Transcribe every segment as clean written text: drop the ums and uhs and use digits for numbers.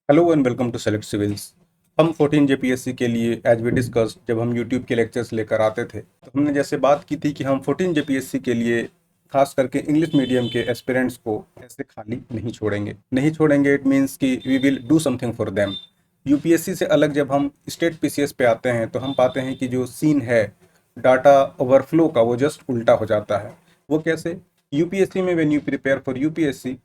Hello and welcome to select civils. हम 14 JPSC के लिए एज वी डिस्कस जब हम यूट्यूब के लेक्चर्स लेकर आते थे तो हमने जैसे बात की थी कि हम 14 जेपीएससी के लिए खास करके इंग्लिश मीडियम के एस्पिरेंट्स को ऐसे खाली नहीं छोड़ेंगे इट मीन्स कि we will do something for them. UPSC से अलग जब हम स्टेट पीसीएस पे आते हैं तो हम पाते हैं कि जो सीन है डाटा ओवरफ्लो का वो जस्ट उल्टा हो जाता है। वो कैसे? यूपीएससी में when you prepare for UPSC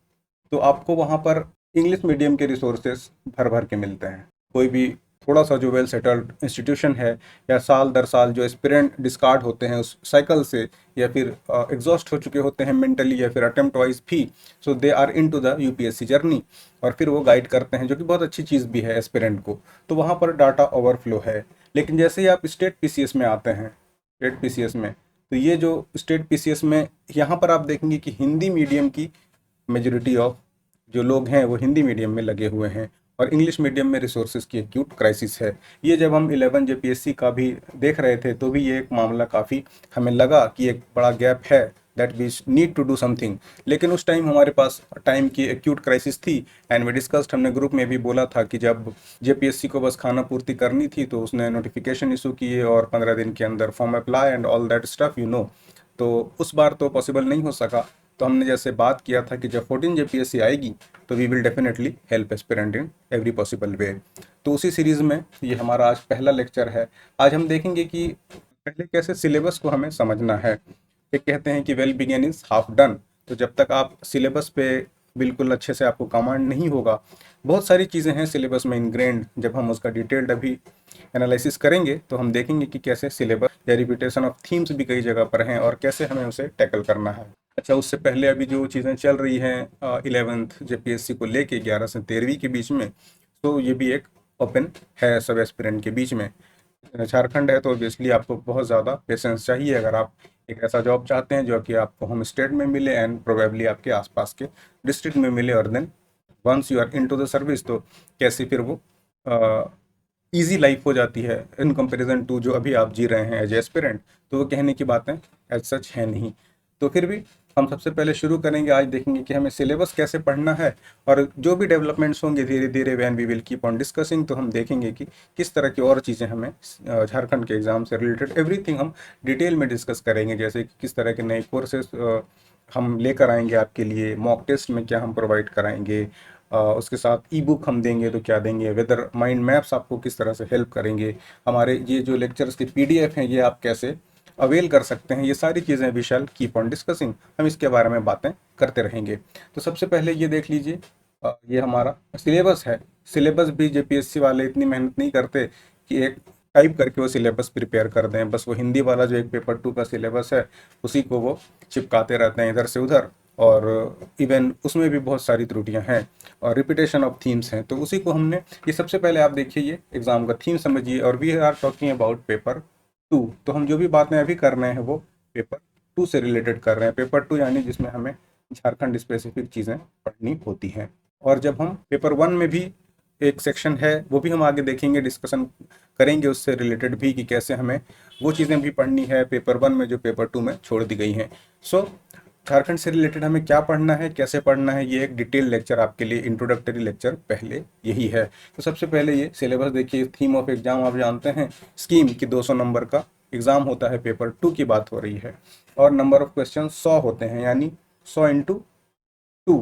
तो आपको वहाँ पर इंग्लिश मीडियम के रिसोर्सेस भर भर के मिलते हैं। कोई भी थोड़ा सा जो वेल सेटल्ड इंस्टीट्यूशन है या साल दर साल जो एस्पिरेंट डिस्कार्ड होते हैं उस साइकिल से या फिर एग्जॉस्ट हो चुके होते हैं मेंटली या फिर अटेम्प्ट वाइज भी, so they are into the UPSC journey और फिर वो गाइड करते हैं जो कि बहुत अच्छी चीज़ भी है एस्पिरेंट को। तो वहाँ पर डाटा ओवरफ्लो है। लेकिन जैसे ही आप स्टेट पीसीएस में आते हैं, स्टेट पीसीएस में तो ये जो स्टेट पीसीएस में यहाँ पर आप देखेंगे कि हिंदी मीडियम की मेजोरिटी ऑफ जो लोग हैं वो हिंदी मीडियम में लगे हुए हैं और इंग्लिश मीडियम में रिसोर्सेज की एक्यूट क्राइसिस है। ये जब हम 11 जेपीएससी का भी देख रहे थे तो भी ये एक मामला काफ़ी हमें लगा कि एक बड़ा गैप है that we need to do something. लेकिन उस टाइम हमारे पास टाइम की एक्यूट क्राइसिस थी एंड वी डिस्कस्ड, हमने ग्रुप में भी बोला था कि जब जेपीएससी को बस खाना पूर्ति करनी थी तो उसने नोटिफिकेशन इशू किए और 15 दिन के अंदर form apply and all that stuff तो उस बार तो पॉसिबल नहीं हो सका। तो हमने जैसे बात किया था कि जब 14 जेपीएससी आएगी तो we will definitely help aspirant in every possible way. तो उसी सीरीज़ में ये हमारा आज पहला लेक्चर है। आज हम देखेंगे कि पहले कैसे सिलेबस को हमें समझना है। एक कहते हैं कि well begun is half done. तो जब तक आप सिलेबस पे बिल्कुल अच्छे से आपको कमांड नहीं होगा, बहुत सारी चीज़ें हैं सिलेबस में इनग्रेन्ड, जब हम उसका डिटेल्ड अभी एनालिसिस करेंगे तो हम देखेंगे कि कैसे सिलेबस या रिपीटेशन ऑफ थीम्स भी कई जगह पर हैं और कैसे हमें उसे टैकल करना है। अच्छा, उससे पहले अभी जो चीज़ें चल रही हैं 11th जेपीएससी को लेके 11 से 13वीं के बीच में, तो ये भी एक ओपन है सब एस्पिरेंट के बीच में। झारखंड है तो ऑब्वियसली आपको बहुत ज़्यादा पेशेंस चाहिए अगर आप एक ऐसा जॉब चाहते हैं जो कि आपको होम स्टेट में मिले एंड प्रोबेबली आपके आसपास के डिस्ट्रिक्ट में मिले और then once you are into the service तो कैसे फिर वो ईजी लाइफ हो जाती है इन कंपैरिजन टू जो अभी आप जी रहे हैं एज एस्पिरेंट। तो वो कहने की बातें एज सच है नहीं। तो फिर भी हम सबसे पहले शुरू करेंगे, आज देखेंगे कि हमें सिलेबस कैसे पढ़ना है और जो भी डेवलपमेंट्स होंगे धीरे धीरे when we will keep on discussing तो हम देखेंगे कि किस तरह की और चीज़ें हमें झारखंड के एग्ज़ाम से रिलेटेड एवरीथिंग हम डिटेल में डिस्कस करेंगे। जैसे कि किस तरह के नए कोर्सेज हम लेकर आएंगे आपके लिए, मॉक टेस्ट में क्या हम प्रोवाइड कराएंगे, उसके साथ ई बुक हम देंगे तो क्या देंगे, वेदर माइंड मैप्स आपको किस तरह से हेल्प करेंगे, हमारे ये जो लेक्चर्स के पीडीएफ हैं ये आप कैसे अवेल कर सकते हैं, ये सारी चीज़ें we shall keep on discussing. हम इसके बारे में बातें करते रहेंगे। तो सबसे पहले ये देख लीजिए, ये हमारा सिलेबस है। सिलेबस भी जेपीएससी वाले इतनी मेहनत नहीं करते कि एक टाइप करके वो सिलेबस प्रिपेयर कर दें, बस वो हिंदी वाला जो एक पेपर 2 का सिलेबस है उसी को वो चिपकाते रहते हैं इधर से उधर और इवन उसमें भी बहुत सारी त्रुटियां हैं और रिपीटेशन ऑफ थीम्स हैं। तो उसी को हमने, ये सबसे पहले आप देखिए ये एग्जाम का थीम समझिए और we are talking about paper 2। तो हम जो भी बातें अभी कर रहे हैं वो पेपर 2 से रिलेटेड कर रहे हैं। पेपर 2 यानी जिसमें हमें झारखंड स्पेसिफिक चीज़ें पढ़नी होती हैं। और जब हम पेपर 1 में भी एक सेक्शन है वो भी हम आगे देखेंगे, डिस्कशन करेंगे उससे रिलेटेड भी कि कैसे हमें वो चीज़ें भी पढ़नी है पेपर 1 में जो पेपर 2 में छोड़ दी गई हैं। सो झारखंड से रिलेटेड हमें क्या पढ़ना है, कैसे पढ़ना है, ये एक डिटेल लेक्चर आपके लिए, इंट्रोडक्टरी लेक्चर पहले यही है। तो सबसे पहले ये सिलेबस देखिए। थीम ऑफ एग्जाम आप जानते हैं, स्कीम की 200 नंबर का एग्जाम होता है, पेपर 2 की बात हो रही है और नंबर ऑफ क्वेश्चन 100 होते हैं यानी 100 इंटू 2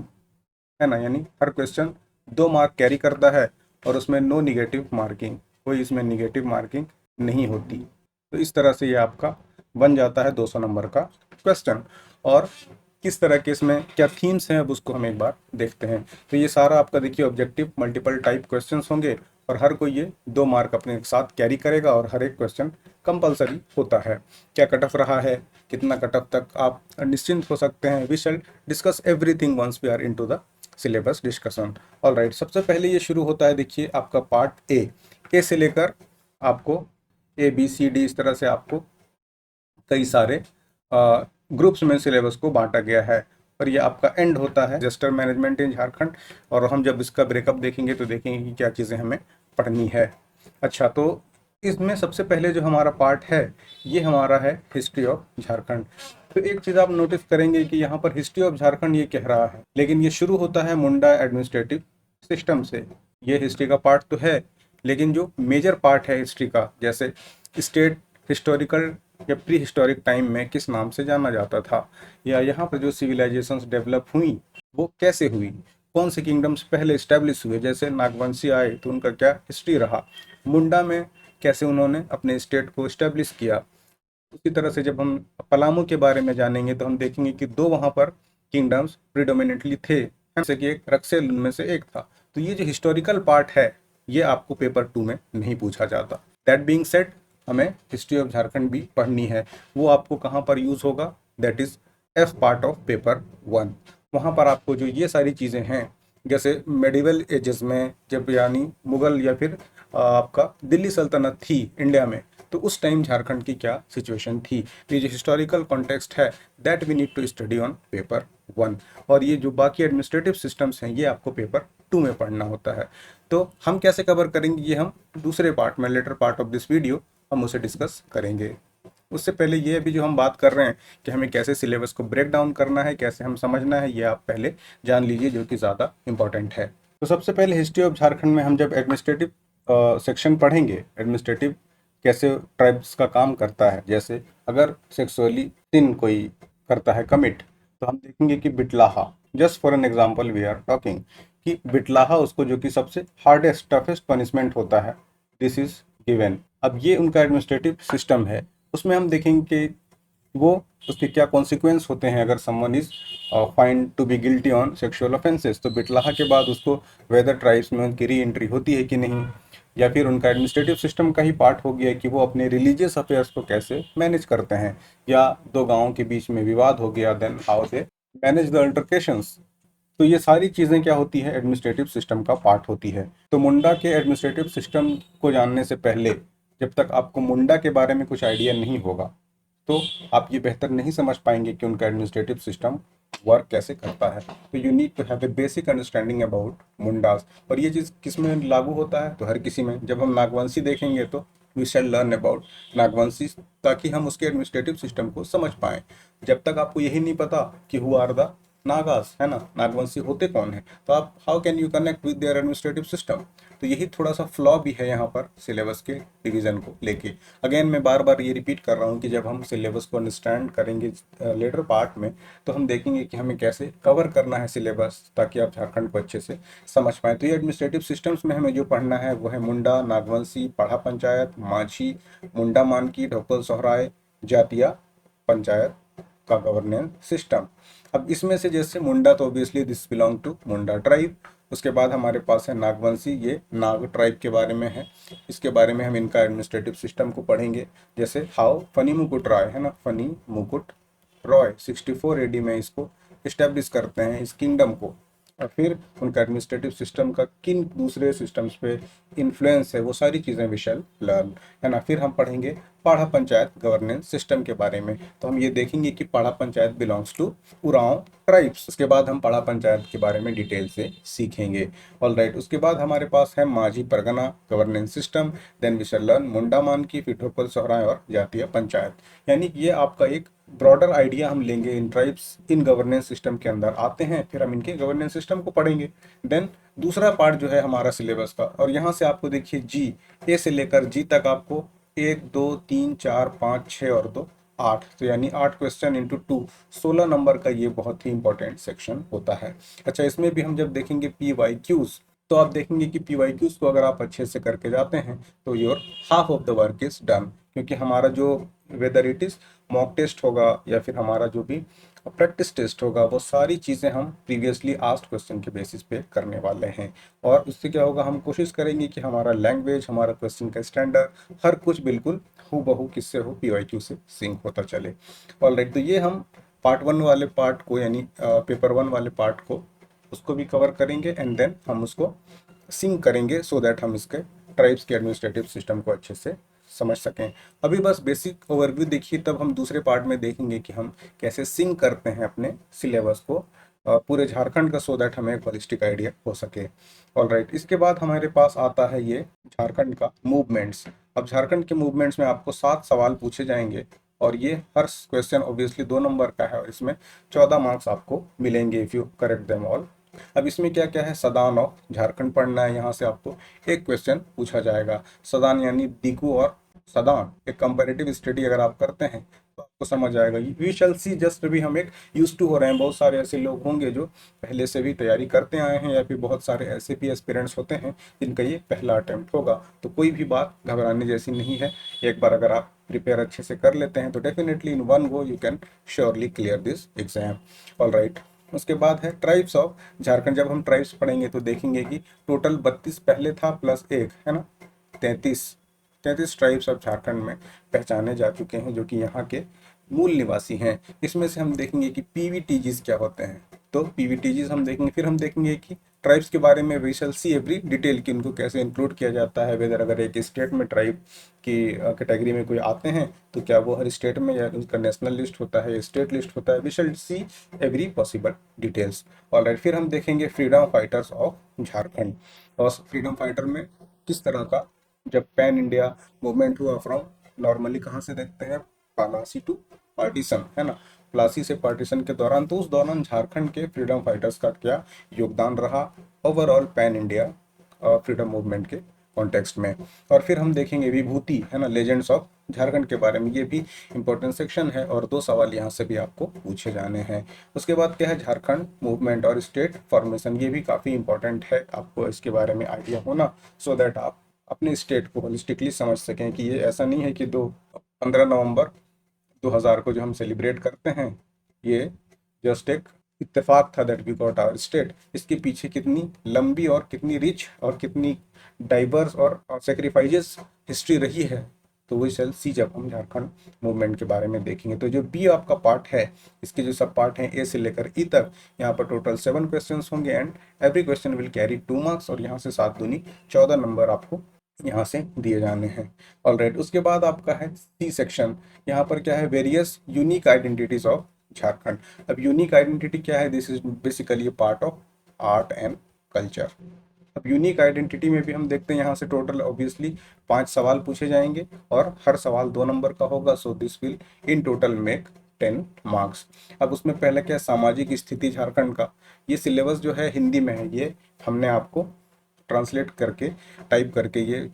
है ना, यानी हर क्वेश्चन 2 मार्क कैरी करता है और उसमें नो निगेटिव मार्किंग, कोई इसमें निगेटिव मार्किंग नहीं होती। तो इस तरह से ये आपका बन जाता है 200 नंबर का क्वेश्चन। और किस तरह के इसमें क्या थीम्स हैं अब उसको हम एक बार देखते हैं। तो ये सारा आपका देखिए ऑब्जेक्टिव मल्टीपल टाइप क्वेश्चंस होंगे और हर कोई ये 2 मार्क अपने साथ कैरी करेगा और हर एक क्वेश्चन कंपलसरी होता है। क्या कट ऑफ रहा है, कितना कट ऑफ तक आप निश्चिंत हो सकते हैं, we shall discuss everything once we are into the syllabus discussion. All right, सबसे पहले ये शुरू होता है देखिए आपका पार्ट ए से लेकर आपको ए बी सी डी इस तरह से आपको कई सारे ग्रुप्स में सिलेबस को बांटा गया है और ये आपका एंड होता है डिजास्टर मैनेजमेंट इन झारखंड। और हम जब इसका ब्रेकअप देखेंगे तो देखेंगे कि क्या चीज़ें हमें पढ़नी है। अच्छा, तो इसमें सबसे पहले जो हमारा पार्ट है ये हमारा है हिस्ट्री ऑफ झारखंड। तो एक चीज़ आप नोटिस करेंगे कि यहाँ पर हिस्ट्री ऑफ झारखंड ये कह रहा है लेकिन ये शुरू होता है मुंडा एडमिनिस्ट्रेटिव सिस्टम से। ये हिस्ट्री का पार्ट तो है, लेकिन जो मेजर पार्ट है हिस्ट्री का, जैसे स्टेट हिस्टोरिकल या प्री हिस्टोरिक टाइम में किस नाम से जाना जाता था, या यहाँ पर जो सिविलाइजेशंस डेवलप हुई वो कैसे हुई, कौन से किंगडम्स पहले इस्टेब्लिश हुए, जैसे नागवंशी आए तो उनका क्या हिस्ट्री रहा, मुंडा में कैसे उन्होंने अपने स्टेट को इस्टेब्लिश किया। उसी तरह से जब हम पलामू के बारे में जानेंगे तो हम देखेंगे कि दो वहाँ पर किंगडम्स प्रिडोमिनेंटली थे, जैसे कि एक रक्सेल उनमें से एक था। तो ये जो हिस्टोरिकल पार्ट है ये आपको पेपर 2 में नहीं पूछा जाता। दैट बीइंग सेड, हमें हिस्ट्री ऑफ झारखंड भी पढ़नी है। वो आपको कहाँ पर यूज होगा, that is F part of paper 1। वहाँ पर आपको जो ये सारी चीज़ें हैं, जैसे मेडिवल एजेस में जब यानी मुगल या फिर आपका दिल्ली सल्तनत थी इंडिया में, तो उस टाइम झारखंड की क्या सिचुएशन थी, तो ये जो हिस्टोरिकल कॉन्टेक्स्ट है that we need to study on paper 1। और ये जो बाकी एडमिनिस्ट्रेटिव सिस्टम्स हैं ये आपको पेपर 2 में पढ़ना होता है। तो हम कैसे कवर करेंगे ये हम दूसरे पार्ट में, latter part of this video, हम उसे डिस्कस करेंगे। उससे पहले ये अभी जो हम बात कर रहे हैं कि हमें कैसे सिलेबस को ब्रेक डाउन करना है, कैसे हम समझना है, ये आप पहले जान लीजिए, जो कि ज़्यादा इंपॉर्टेंट है। तो सबसे पहले हिस्ट्री ऑफ झारखंड में हम जब एडमिनिस्ट्रेटिव सेक्शन पढ़ेंगे, एडमिनिस्ट्रेटिव कैसे ट्राइब्स का काम करता है, जैसे अगर सेक्सुअली सिन कोई करता है कमिट, तो हम देखेंगे कि Bitlaha, just for an example we are talking, कि बिटलाहा उसको जो कि सबसे हार्डेस्ट टफेस्ट पनिशमेंट होता है, दिस इज गिवन। अब ये उनका एडमिनिस्ट्रेटिव सिस्टम है, उसमें हम देखेंगे कि वो उसके क्या कॉन्सिक्वेंस होते हैं अगर someone is find to be guilty on sexual offences. तो बिटलाहा के बाद उसको वेदर ट्राइब्स में उनकी री एंट्री होती है कि नहीं, या फिर उनका एडमिनिस्ट्रेटिव सिस्टम का ही पार्ट हो गया कि वो अपने रिलीजियस अफेयर्स को कैसे मैनेज करते हैं, या दो गांवों के बीच में विवाद हो गया, then how they manage the altercations. तो ये सारी चीज़ें क्या होती है, एडमिनिस्ट्रेटिव सिस्टम का पार्ट होती है। तो मुंडा के एडमिनिस्ट्रेटिव सिस्टम को जानने से पहले, जब तक आपको मुंडा के बारे में कुछ आइडिया नहीं होगा, तो आप ये बेहतर नहीं समझ पाएंगे कि उनका एडमिनिस्ट्रेटिव सिस्टम वर्क कैसे करता है। तो you need to have a basic understanding about Mundas. और ये चीज़ किस में लागू होता है, तो हर किसी में। जब हम नागवंशी देखेंगे तो we shall learn about Nagvanshi, ताकि हम उसके एडमिनिस्ट्रेटिव सिस्टम को समझ पाएँ। जब तक आपको यही नहीं पता कि हु आर द नागास, है ना, नागवंशी होते कौन है, तो आप how can you connect with their administrative system. तो यही थोड़ा सा फ्लॉ भी है यहाँ पर सिलेबस के डिवीजन को लेके। अगेन मैं बार बार ये रिपीट कर रहा हूँ कि जब हम सिलेबस को अंडरस्टैंड करेंगे लेटर पार्ट में, तो हम देखेंगे कि हमें कैसे कवर करना है सिलेबस, ताकि आप झारखंड को अच्छे से समझ पाएँ। तो ये एडमिनिस्ट्रेटिव सिस्टम्स में हमें जो पढ़ना है वो है मुंडा, नागवंशी, पाढ़ा पंचायत, माझी, मुंडा मानकी, ढोकल सोहराय, जातिया पंचायत का गवर्नेंस सिस्टम। अब इसमें से जैसे मुंडा, तो obviously this belong to Munda tribe. उसके बाद हमारे पास है नागवंशी, ये नाग ट्राइब के बारे में है। इसके बारे में हम इनका एडमिनिस्ट्रेटिव सिस्टम को पढ़ेंगे, जैसे हाउ फनी मुकुट रॉय, है ना, फनी मुकुट रॉय 64 एडी में इसको इस्टेब्लिश करते हैं इस किंगडम को। और फिर उनका एडमिनिस्ट्रेटिव सिस्टम का किन दूसरे सिस्टम्स पे इन्फ्लुएंस है, वो सारी चीज़ें वी शैल लर्न, है ना। फिर हम पढ़ेंगे पाढ़ा पंचायत गवर्नेंस सिस्टम के बारे में। तो हम ये देखेंगे कि Parha panchayat belongs to Oraon tribes. उसके बाद हम पाढ़ा पंचायत के बारे में डिटेल से सीखेंगे। ऑल राइट, उसके बाद हमारे पास है Manjhi Pargana governance system, then we shall learn Munda Manki, फिर ठोकल सोहराय और जातीय पंचायत। यानी ये आपका एक ब्रॉडर आइडिया हम लेंगे इन ट्राइब्स इन गवर्नेंस सिस्टम के अंदर आते हैं, फिर हम इनके गवर्नेंस सिस्टम को पढ़ेंगे। देन दूसरा पार्ट जो है हमारा सिलेबस का, और यहाँ से आपको देखिए जी, ए से लेकर जी तक आपको 1 2 3 4 5 6 और 2 8, तो यानी 8 क्वेश्चन इंटू 2, 16 नंबर का ये बहुत ही इंपॉर्टेंट सेक्शन होता है। अच्छा, इसमें भी हम जब देखेंगे पी वाई क्यूज, तो आप देखेंगे कि पी वाई क्यूज को अगर आप अच्छे से करके जाते हैं तो your half of the work is done. क्योंकि हमारा जो whether it is mock test होगा या फिर हमारा जो भी प्रैक्टिस टेस्ट होगा, वो सारी चीज़ें हम प्रीवियसली आस्क्ड क्वेश्चन के बेसिस पे करने वाले हैं। और उससे क्या होगा, हम कोशिश करेंगे कि हमारा लैंग्वेज, हमारा क्वेश्चन का स्टैंडर्ड, हर कुछ बिल्कुल हूबहू किससे हो, पीवाईक्यू से सिंक होता चले। ऑलराइट, तो ये हम पार्ट 1 वाले पार्ट को, यानी पेपर 1 वाले पार्ट को, उसको भी कवर करेंगे, एंड देन हम उसको सिंक करेंगे सो दैट हम इसके ट्राइब्स के एडमिनिस्ट्रेटिव सिस्टम को अच्छे से समझ सकें। अभी बस बेसिक ओवरव्यू देखिए, तब हम दूसरे पार्ट में देखेंगे कि हम कैसे सिंक करते हैं अपने सिलेबस को पूरे झारखंड का, सो दैट हमें एक होलिस्टिक आइडिया हो सके। ऑलराइट, इसके बाद हमारे पास आता है ये झारखंड का मूवमेंट्स। अब झारखंड के मूवमेंट्स में आपको 7 सवाल पूछे जाएंगे, और ये हर क्वेश्चन ऑब्वियसली 2 नंबर का है, और इसमें 14 मार्क्स आपको मिलेंगे if you correct them all अब इसमें क्या क्या है, सदान ऑफ झारखंड पढ़ना है, यहाँ से आपको एक क्वेश्चन पूछा जाएगा। सदान यानी दिकू और सदान, एक कंपैरेटिव स्टडी अगर आप करते हैं तो आपको समझ आएगा। वी शैल सी, जस्ट अभी हम एक यूज टू हो रहे हैं। बहुत सारे ऐसे लोग होंगे जो पहले से भी तैयारी करते आए हैं, या फिर बहुत सारे ऐसे भी एस्पिरेंट्स होते हैं जिनका ये पहला अटेम्प्ट होगा। तो कोई भी बात घबराने जैसी नहीं है। एक बार अगर आप प्रिपेयर अच्छे से कर लेते हैं तो definitely in one go you can surely clear this exam. All right, उसके बाद है ट्राइब्स ऑफ झारखंड। जब हम ट्राइब्स पढ़ेंगे तो देखेंगे कि टोटल 32 पहले था प्लस एक है ना, 33 ट्राइब्स ऑफ झारखंड में पहचाने जा चुके हैं, जो कि यहाँ के मूल निवासी हैं। इसमें से हम देखेंगे कि पीवीटीजीज क्या होते हैं, तो पीवीटीजीज हम देखेंगे। फिर हम देखेंगे कि ट्राइब्स के बारे में we shall see every detail कि उनको कैसे इंक्लूड किया जाता है, वेदर अगर एक स्टेट में ट्राइब की कैटेगरी में कोई आते हैं तो क्या वो हर स्टेट में, या उनका नेशनल लिस्ट होता है, स्टेट लिस्ट होता है। We shall see every possible details. Alright, फिर हम देखेंगे फ्रीडम फाइटर्स ऑफ झारखंड। और फ्रीडम फाइटर में किस तरह का, जब पैन इंडिया मूवमेंट हुआ फ्रॉम, नॉर्मली कहाँ से देखते हैं, पलासी टू पार्टीशन है ना, प्लासी से पार्टीशन के दौरान, तो उस दौरान झारखंड के फ्रीडम फाइटर्स का क्या योगदान रहा overall pan India freedom movement के कॉन्टेक्स्ट में। और फिर हम देखेंगे विभूति है ना, लेजेंड्स ऑफ झारखंड के बारे में, ये भी इंपॉर्टेंट सेक्शन है और 2 सवाल यहाँ से भी आपको पूछे जाने हैं। उसके बाद क्या है, झारखंड मूवमेंट और स्टेट फॉर्मेशन, ये भी काफ़ी इंपॉर्टेंट है, आपको इसके बारे में आइडिया होना, सो दैट आप अपने स्टेट को होलिस्टिकली समझ सकें कि ये ऐसा नहीं है कि 15 नवंबर 2000 को जो हम सेलिब्रेट करते हैं ये जस्ट एक इत्तेफाक था that we got our state. इसके पीछे कितनी लंबी और कितनी रिच और कितनी डाइवर्स और सेक्रीफाइसेस हिस्ट्री रही है, तो वही शैल सी जब हम झारखंड मूवमेंट के बारे में देखेंगे। तो जो बी आपका पार्ट है, इसके जो सब पार्ट हैं ए से लेकर ई तक, यहाँ पर टोटल 7 क्वेश्चंस होंगे and every question will carry 2 marks, और यहाँ से 7 दूनी 14 नंबर आपको यहाँ से दिए जाने हैं। ऑलराइट, उसके बाद आपका है सी सेक्शन। यहाँ पर क्या है, various unique identities of Jharkhand. अब यूनिक आइडेंटिटी क्या है, this is basically part of art and culture. अब यूनिक आइडेंटिटी में भी हम देखते हैं यहाँ से टोटल ऑब्वियसली 5 सवाल पूछे जाएंगे और हर सवाल 2 नंबर का होगा, so this will in total make 10 marks. अब उसमें पहले क्या है, सामाजिक स्थिति झारखंड का, ये सिलेबस जो है हिंदी में है, ये हमने आपको ट्रांसलेट करके टाइप करके ये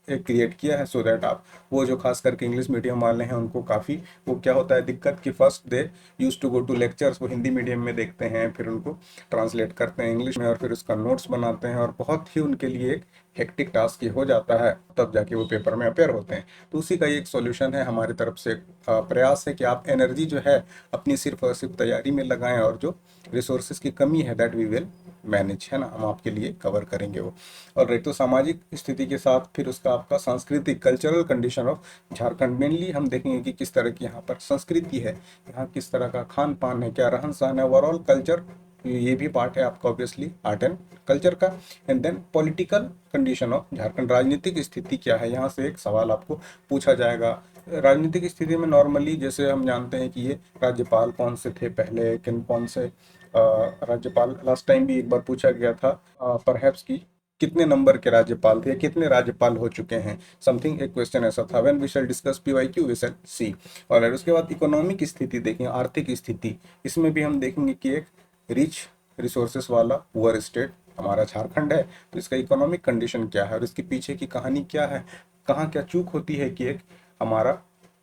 क्रिएट किया है, सो दैट आप वो जो खास करके इंग्लिश मीडियम वाले हैं उनको काफ़ी वो क्या होता है दिक्कत कि first they use to go to lectures, वो हिंदी मीडियम में देखते हैं, फिर उनको ट्रांसलेट करते हैं इंग्लिश में और फिर उसका नोट्स बनाते हैं, और बहुत ही उनके लिए एक हेक्टिक टास्क ये हो जाता है, तब जाके वो पेपर में अपेयर होते हैं। तो उसी का ये एक सॉल्यूशन है, हमारी तरफ से प्रयास है कि आप एनर्जी जो है अपनी सिर्फ और सिर्फ तैयारी में लगाएं, और जो रिसोर्सेज की कमी है दैट वी विल मैनेज है ना, हम आपके लिए कवर करेंगे वो। और राइट, तो सामाजिक स्थिति के साथ फिर उसका आपका सांस्कृतिक cultural condition of Jharkhand, mainly हम देखेंगे कि किस तरह की यहाँ पर संस्कृति है, यहाँ किस तरह का खान पान है, क्या रहन सहन है, ओवरऑल कल्चर, ये भी पार्ट है आपका ऑब्वियसली आर्ट एंड कल्चर का। And then political condition of Jharkhand, राजनीतिक स्थिति क्या है, यहाँ से एक सवाल आपको पूछा जाएगा। राजनीतिक स्थिति में नॉर्मली जैसे हम जानते हैं कि ये राज्यपाल कौन से थे पहले, कौन से राज्यपाल, लास्ट टाइम भी एक बार पूछा गया था परहैप्स की कितने नंबर के राज्यपाल थे, कितने राज्यपाल हो चुके हैं, समथिंग एक क्वेश्चन ऐसा था। When we shall discuss PYQ we shall see. और उसके बाद इकोनॉमिक स्थिति देखेंगे, आर्थिक स्थिति, इसमें भी हम देखेंगे कि एक रिच रिसोर्सेस वाला पुअर स्टेट हमारा झारखंड है, तो इसका इकोनॉमिक कंडीशन क्या है और इसके पीछे की कहानी क्या है, कहाँ क्या चूक होती है कि एक हमारा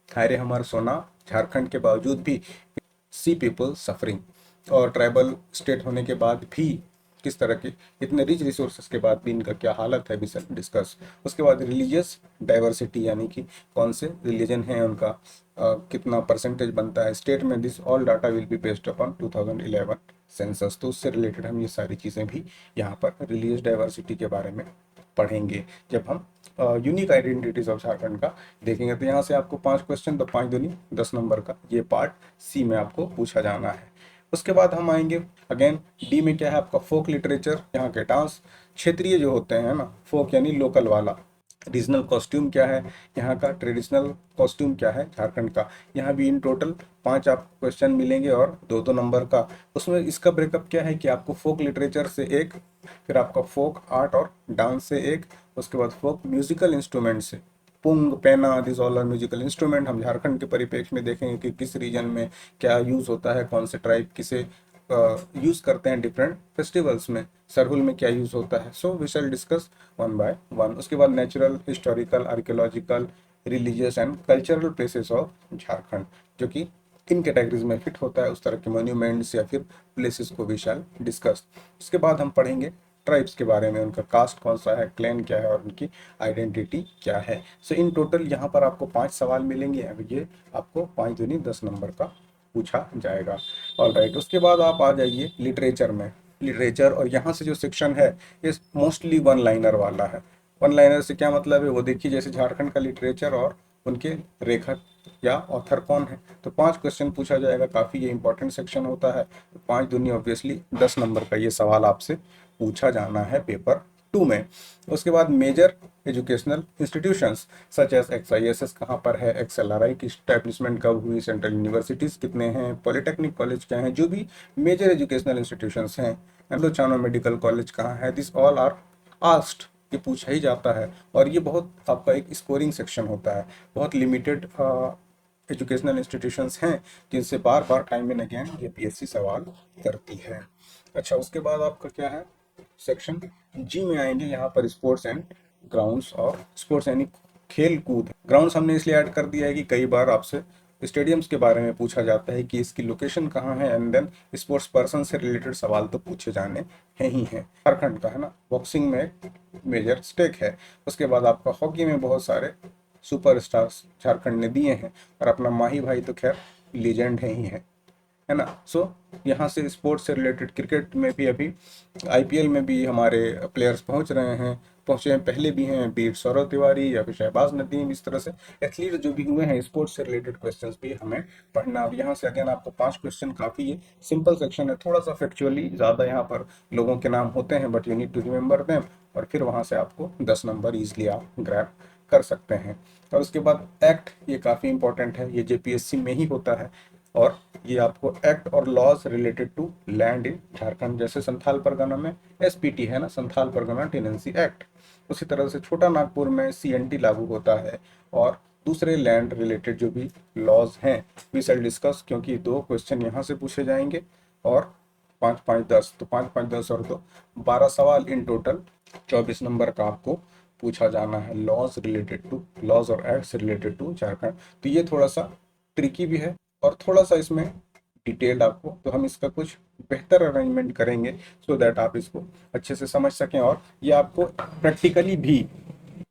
हायरे हमारा सोना झारखंड के बावजूद भी सी पीपल सफरिंग, और ट्राइबल स्टेट होने के बाद भी किस तरह के इतने रिच रिसोर्सेज के बाद भी इनका क्या हालत है, भी सर डिस्कस। उसके बाद रिलीजियस डाइवर्सिटी, यानी कि कौन से रिलीजन है उनका कितना परसेंटेज बनता है स्टेट में, this all data will be based upon 2011 census. तो उससे रिलेटेड हम ये सारी चीज़ें भी यहाँ पर रिलीजियस डाइवर्सिटी के बारे में पढ़ेंगे जब हम यूनिक आइडेंटिटीज ऑफ झारखंड का देखेंगे। तो यहाँ से आपको 5 क्वेश्चन, तो 5 दूनी 10 नंबर का ये पार्ट सी में आपको पूछा जाना है। उसके बाद हम आएंगे अगेन डी में, क्या है आपका फोक लिटरेचर, यहाँ के डांस क्षेत्रीय जो होते हैं ना, फोक यानी लोकल वाला। रीजनल कॉस्ट्यूम क्या है यहाँ का, ट्रेडिशनल कॉस्ट्यूम क्या है झारखंड का। यहाँ भी इन टोटल 5 आपको क्वेश्चन मिलेंगे और 2-2 नंबर का। उसमें इसका ब्रेकअप क्या है कि आपको फोक लिटरेचर से एक, फिर आपका फोक आर्ट और डांस से एक, उसके बाद फोक म्यूजिकल इंस्ट्रूमेंट से पुंग, पेना, this all are musical instrument. हम झारखंड के परिप्रेक्ष्य में देखेंगे कि किस रीजन में क्या यूज होता है, कौन से ट्राइब किसे यूज़ करते हैं डिफरेंट फेस्टिवल्स में, सरहुल में क्या यूज़ होता है। So we shall discuss one by one. उसके बाद natural, historical, archaeological, religious and cultural places of Jharkhand, जो कि किन कैटेगरीज में फिट होता है, उस तरह के मॉन्यूमेंट्स या फिर प्लेसेस को भी शैल डिस्कस। उसके बाद हम पढ़ेंगे ट्राइब्स के बारे में, उनका कास्ट कौन सा है, क्लैन क्या है और उनकी आइडेंटिटी क्या है। सो इन टोटल यहाँ पर आपको 5 सवाल मिलेंगे। अब ये आपको 5 दूनी 10 नंबर का पूछा जाएगा। ऑल राइट, उसके बाद आप आ जाइए लिटरेचर में। लिटरेचर, और यहाँ से जो सेक्शन है ये मोस्टली वन लाइनर वाला है। वन लाइनर से क्या मतलब है वो देखिए, जैसे झारखंड का लिटरेचर और उनके लेखक या ऑथर कौन है, तो 5 क्वेश्चन पूछा जाएगा। काफ़ी ये इंपॉर्टेंट सेक्शन होता है। तो 5 दूनी ऑब्वियसली 10 नंबर का ये सवाल आपसे पूछा जाना है पेपर 2 में। उसके बाद major educational institutions such as XISS कहाँ पर है, XLRI की स्टैब्लिशमेंट कब हुई, सेंट्रल यूनिवर्सिटीज़ कितने हैं, पॉलिटेक्निक कॉलेज क्या हैं, जो भी मेजर एजुकेशनल इंस्टीट्यूशंस हैं। एंग्लो चाइना मेडिकल कॉलेज कहाँ है, दिस ऑल आर आस्क्ड, ये पूछा ही जाता है। और ये बहुत आपका एक स्कोरिंग सेक्शन होता है। बहुत लिमिटेड एजुकेशनल इंस्टीट्यूशंस हैं जिनसे बार बार टाइम एंड अगेन ये PSC सवाल करती है। अच्छा, उसके बाद आपका क्या है, सेक्शन जी में आएंगे। यहाँ पर स्पोर्ट्स एंड ग्राउंड्स, और स्पोर्ट्स यानी खेल कूद। ग्राउंड्स हमने इसलिए ऐड कर दिया है कि कई बार आपसे स्टेडियम्स के बारे में पूछा जाता है कि इसकी लोकेशन कहाँ है, एंड देन स्पोर्ट्स पर्सन से रिलेटेड सवाल तो पूछे जाने हैं ही हैं। झारखंड का है ना, बॉक्सिंग में एक मेजर स्टेक है। उसके बाद आपका हॉकी में बहुत सारे सुपरस्टार्स झारखंड ने दिए हैं, और अपना माही भाई तो खैर लीजेंड है ही है ना। सो यहाँ से स्पोर्ट्स से रिलेटेड क्रिकेट में भी अभी IPL में भी हमारे प्लेयर्स पहुँच रहे हैं, पहुँचे हैं, पहले भी हैं, बीर सौरव तिवारी या फिर शहबाज नदीम। इस तरह से एथलीट जो भी हुए हैं, स्पोर्ट्स से रिलेटेड क्वेश्चंस भी हमें पढ़ना। अब यहाँ से अगेन आपको 5 क्वेश्चन, काफ़ी है सिंपल सेक्शन है, थोड़ा सा फैक्चुअली ज़्यादा यहाँ पर लोगों के नाम होते हैं, but you need to remember them, और फिर वहाँ से आपको 10 नंबर ईजिली आप ग्रैब कर सकते हैं। और उसके बाद एक्ट, ये काफ़ी इंपॉर्टेंट है, ये JPSC में ही होता है। और ये आपको एक्ट और laws related to land in Jharkhand, जैसे संथाल परगना में SPT है ना, संथाल परगना टेनेंसी एक्ट, उसी तरह से छोटा नागपुर में CNT लागू होता है। और दूसरे लैंड रिलेटेड जो भी लॉज हैं वी शैल डिस्कस, क्योंकि 2 क्वेश्चन यहाँ से पूछे जाएंगे, और 5 5 10, तो 5 5 10 और 2 12 सवाल इन टोटल 24 नंबर का आपको पूछा जाना है, लॉज रिलेटेड टू, लॉज और एक्ट्स रिलेटेड टू झारखंड। तो ये थोड़ा सा ट्रिकी भी है, और थोड़ा सा इसमें डिटेल्ड आपको, तो हम इसका कुछ बेहतर अरेंजमेंट करेंगे सो दैट आप इसको अच्छे से समझ सकें, और ये आपको प्रैक्टिकली भी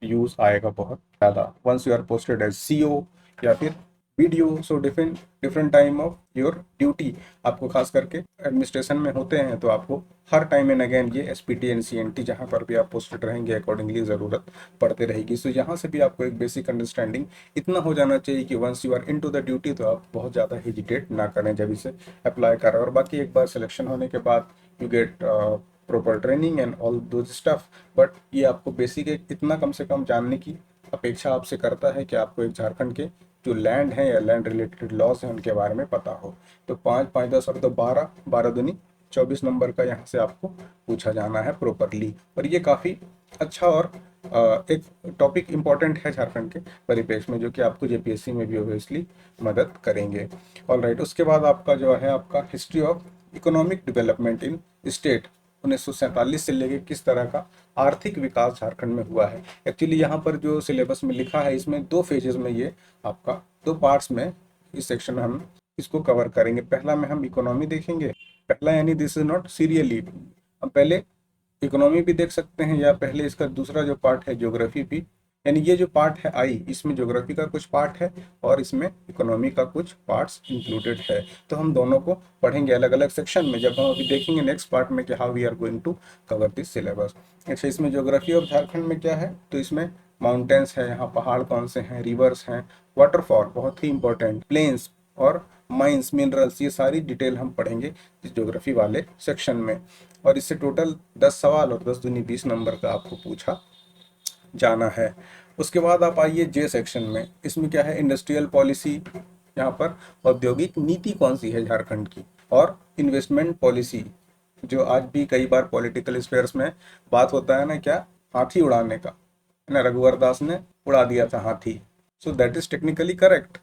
यूज आएगा बहुत ज़्यादा once you are posted as CO या फिर BDO। So different different time of your duty, आपको खास करके एडमिनिस्ट्रेशन में होते हैं, तो आपको हर टाइम एंड अगेन ये SPT एंड CNT जहाँ पर भी आप पोस्टेड रहेंगे अकॉर्डिंगली ज़रूरत पड़ते रहेगी। सो यहाँ से भी आपको एक बेसिक अंडरस्टैंडिंग इतना हो जाना चाहिए कि once you are into the duty, तो आप बहुत ज़्यादा हेजिटेट ना करें जब इसे अप्लाई करें। और बाकी एक बार सिलेक्शन होने के बाद you get proper training and all दो स्टफ, बट ये आपको बेसिक एक इतना कम से कम जानने की अपेक्षा आपसे करता है कि आपको एक झारखंड के जो लैंड है या लैंड रिलेटेड लॉज हैं उनके बारे में पता हो। तो 5 5 10 और तो 12 12 दूनी 24 नंबर का यहाँ से आपको पूछा जाना है प्रॉपरली। और ये काफ़ी अच्छा और एक टॉपिक इम्पॉर्टेंट है झारखंड के परिप्रेक्ष्य में, जो कि आपको JPSC में भी ऑब्वियसली मदद करेंगे। ऑल राइट, उसके बाद आपका जो है आपका history of economic development in state, 1947 से लेके किस तरह का आर्थिक विकास झारखंड में हुआ है। एक्चुअली यहाँ पर जो सिलेबस में लिखा है, इसमें 2 फेजेस में ये आपका 2 पार्ट्स में इस सेक्शन में हम इसको कवर करेंगे। पहला में हम इकोनॉमी देखेंगे, पहला यानी दिस इज नॉट सीरियली, हम पहले इकोनॉमी भी देख सकते हैं, या पहले इसका दूसरा जो पार्ट है ज्योग्राफी भी, यानी ये जो पार्ट है आई, इसमें ज्योग्राफी का कुछ पार्ट है और इसमें इकोनॉमी का कुछ पार्ट्स इंक्लूडेड है। तो हम दोनों को पढ़ेंगे अलग अलग सेक्शन में, जब हम अभी देखेंगे नेक्स्ट पार्ट में कि how we are going to cover this syllabus. अच्छा, इसमें ज्योग्राफी ऑफ झारखंड में क्या है, तो इसमें माउंटेन्स है, यहाँ पहाड़ कौन से हैं, रिवर्स हैं, वाटरफॉल बहुत ही इंपॉर्टेंट, प्लेन्स और माइंस मिनरल्स, ये सारी डिटेल हम पढ़ेंगे इस ज्योग्राफी वाले सेक्शन में। और इससे टोटल 10 सवाल और 10 दूनी 20 नंबर का आपको पूछा जाना है। उसके बाद आप आइए जे सेक्शन में, इसमें क्या है, इंडस्ट्रियल पॉलिसी, यहाँ पर औद्योगिक नीति कौन सी है झारखंड की, और इन्वेस्टमेंट पॉलिसी, जो आज भी कई बार पॉलिटिकल स्फेयर्स में बात होता है ना, क्या, हाथी उड़ाने का, है ना, रघुवर दास ने उड़ा दिया था हाथी। So that is technically correct,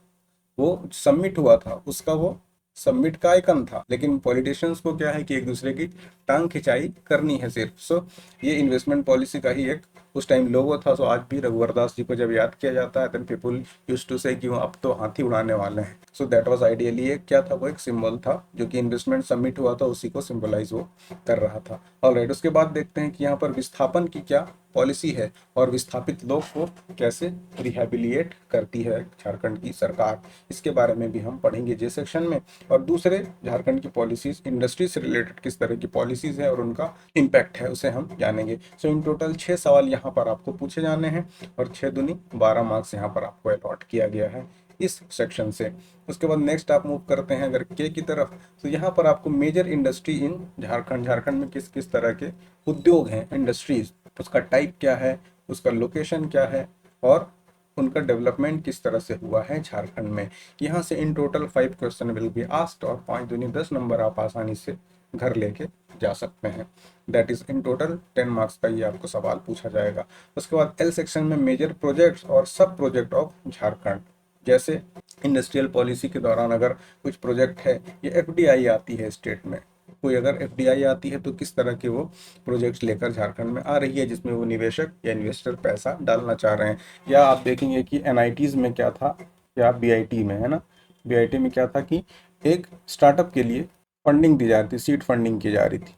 वो सबमिट हुआ था, उसका वो सबमिट का आइकन था, लेकिन पॉलिटिशियंस को क्या है कि एक दूसरे की टांग खिंचाई करनी है सिर्फ। सो ये इन्वेस्टमेंट पॉलिसी का ही एक उस टाइम लोगो था। सो आज भी रघुवर दास जी को जब याद किया जाता है, देन पीपल यूज टू से कि वो अब तो हाथी उड़ाने वाले हैं। सो दैट वाज आइडियली एक क्या था, वो एक सिंबल था जो कि इन्वेस्टमेंट सबमिट हुआ था, उसी को सिंबलाइज वो कर रहा था। ऑलराइट, उसके बाद देखते हैं कि यहाँ पर विस्थापन की क्या पॉलिसी है और विस्थापित लोग को कैसे रिहेबिलिएट करती है झारखंड की सरकार। इसके बारे में भी हम पढ़ेंगे जे सेक्शन में। और दूसरे झारखंड की पॉलिसीज, इंडस्ट्री से रिलेटेड किस तरह की पॉलिसीज है और उनका इम्पैक्ट है, उसे हम जानेंगे। सो इन टोटल 6 सवाल यहाँ पर आपको पूछे जाने हैं और 6 दूनी 12 मार्क्स यहाँ पर आपको अलॉट किया गया है इस सेक्शन से। उसके बाद नेक्स्ट आप मूव करते हैं अगर के की तरफ, तो यहाँ पर आपको major industry in Jharkhand, Jharkhand में किस किस तरह के उद्योग हैं, इंडस्ट्रीज, उसका टाइप क्या है, उसका लोकेशन क्या है और उनका डेवलपमेंट किस तरह से हुआ है झारखंड में। यहाँ से in total 5 question will be asked और 5 दूनी 10 नंबर आप आसानी से घर लेके जा सकते हैं। That is in total 10 marks का ये आपको सवाल पूछा जाएगा। उसके बाद एल सेक्शन में मेजर प्रोजेक्ट्स और सब प्रोजेक्ट ऑफ झारखंड, जैसे इंडस्ट्रियल पॉलिसी के दौरान अगर कुछ प्रोजेक्ट है या एफडीआई आती है स्टेट में, कोई अगर एफडीआई आती है तो किस तरह के वो प्रोजेक्ट्स लेकर झारखंड में आ रही है जिसमें वो निवेशक या इन्वेस्टर पैसा डालना चाह रहे हैं। या आप देखेंगे कि एनआईटीज में क्या था, या बीआईटी में है ना, बीआईटी में क्या था कि एक स्टार्टअप के लिए फंडिंग दी जा रही थी, सीड फंडिंग की जा रही थी।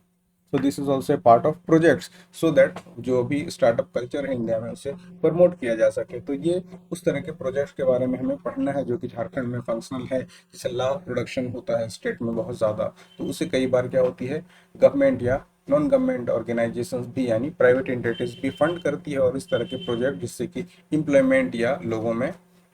So this is also a part of projects, so that जो भी स्टार्टअप कल्चर है इंडिया में उसे प्रमोट किया जा सके। तो ये उस तरह के प्रोजेक्ट्स के बारे में हमें पढ़ना है जो कि झारखंड में फंक्शनल है। जैसे लॉ प्रोडक्शन होता है स्टेट में बहुत ज़्यादा, तो उसे कई बार क्या होती है, गवर्नमेंट या नॉन गवर्नमेंट ऑर्गेनाइजेशंस भी यानी प्राइवेट एंटिटीज भी फंड करती है और इस तरह के प्रोजेक्ट जिससे कि इम्प्लॉयमेंट या लोगों में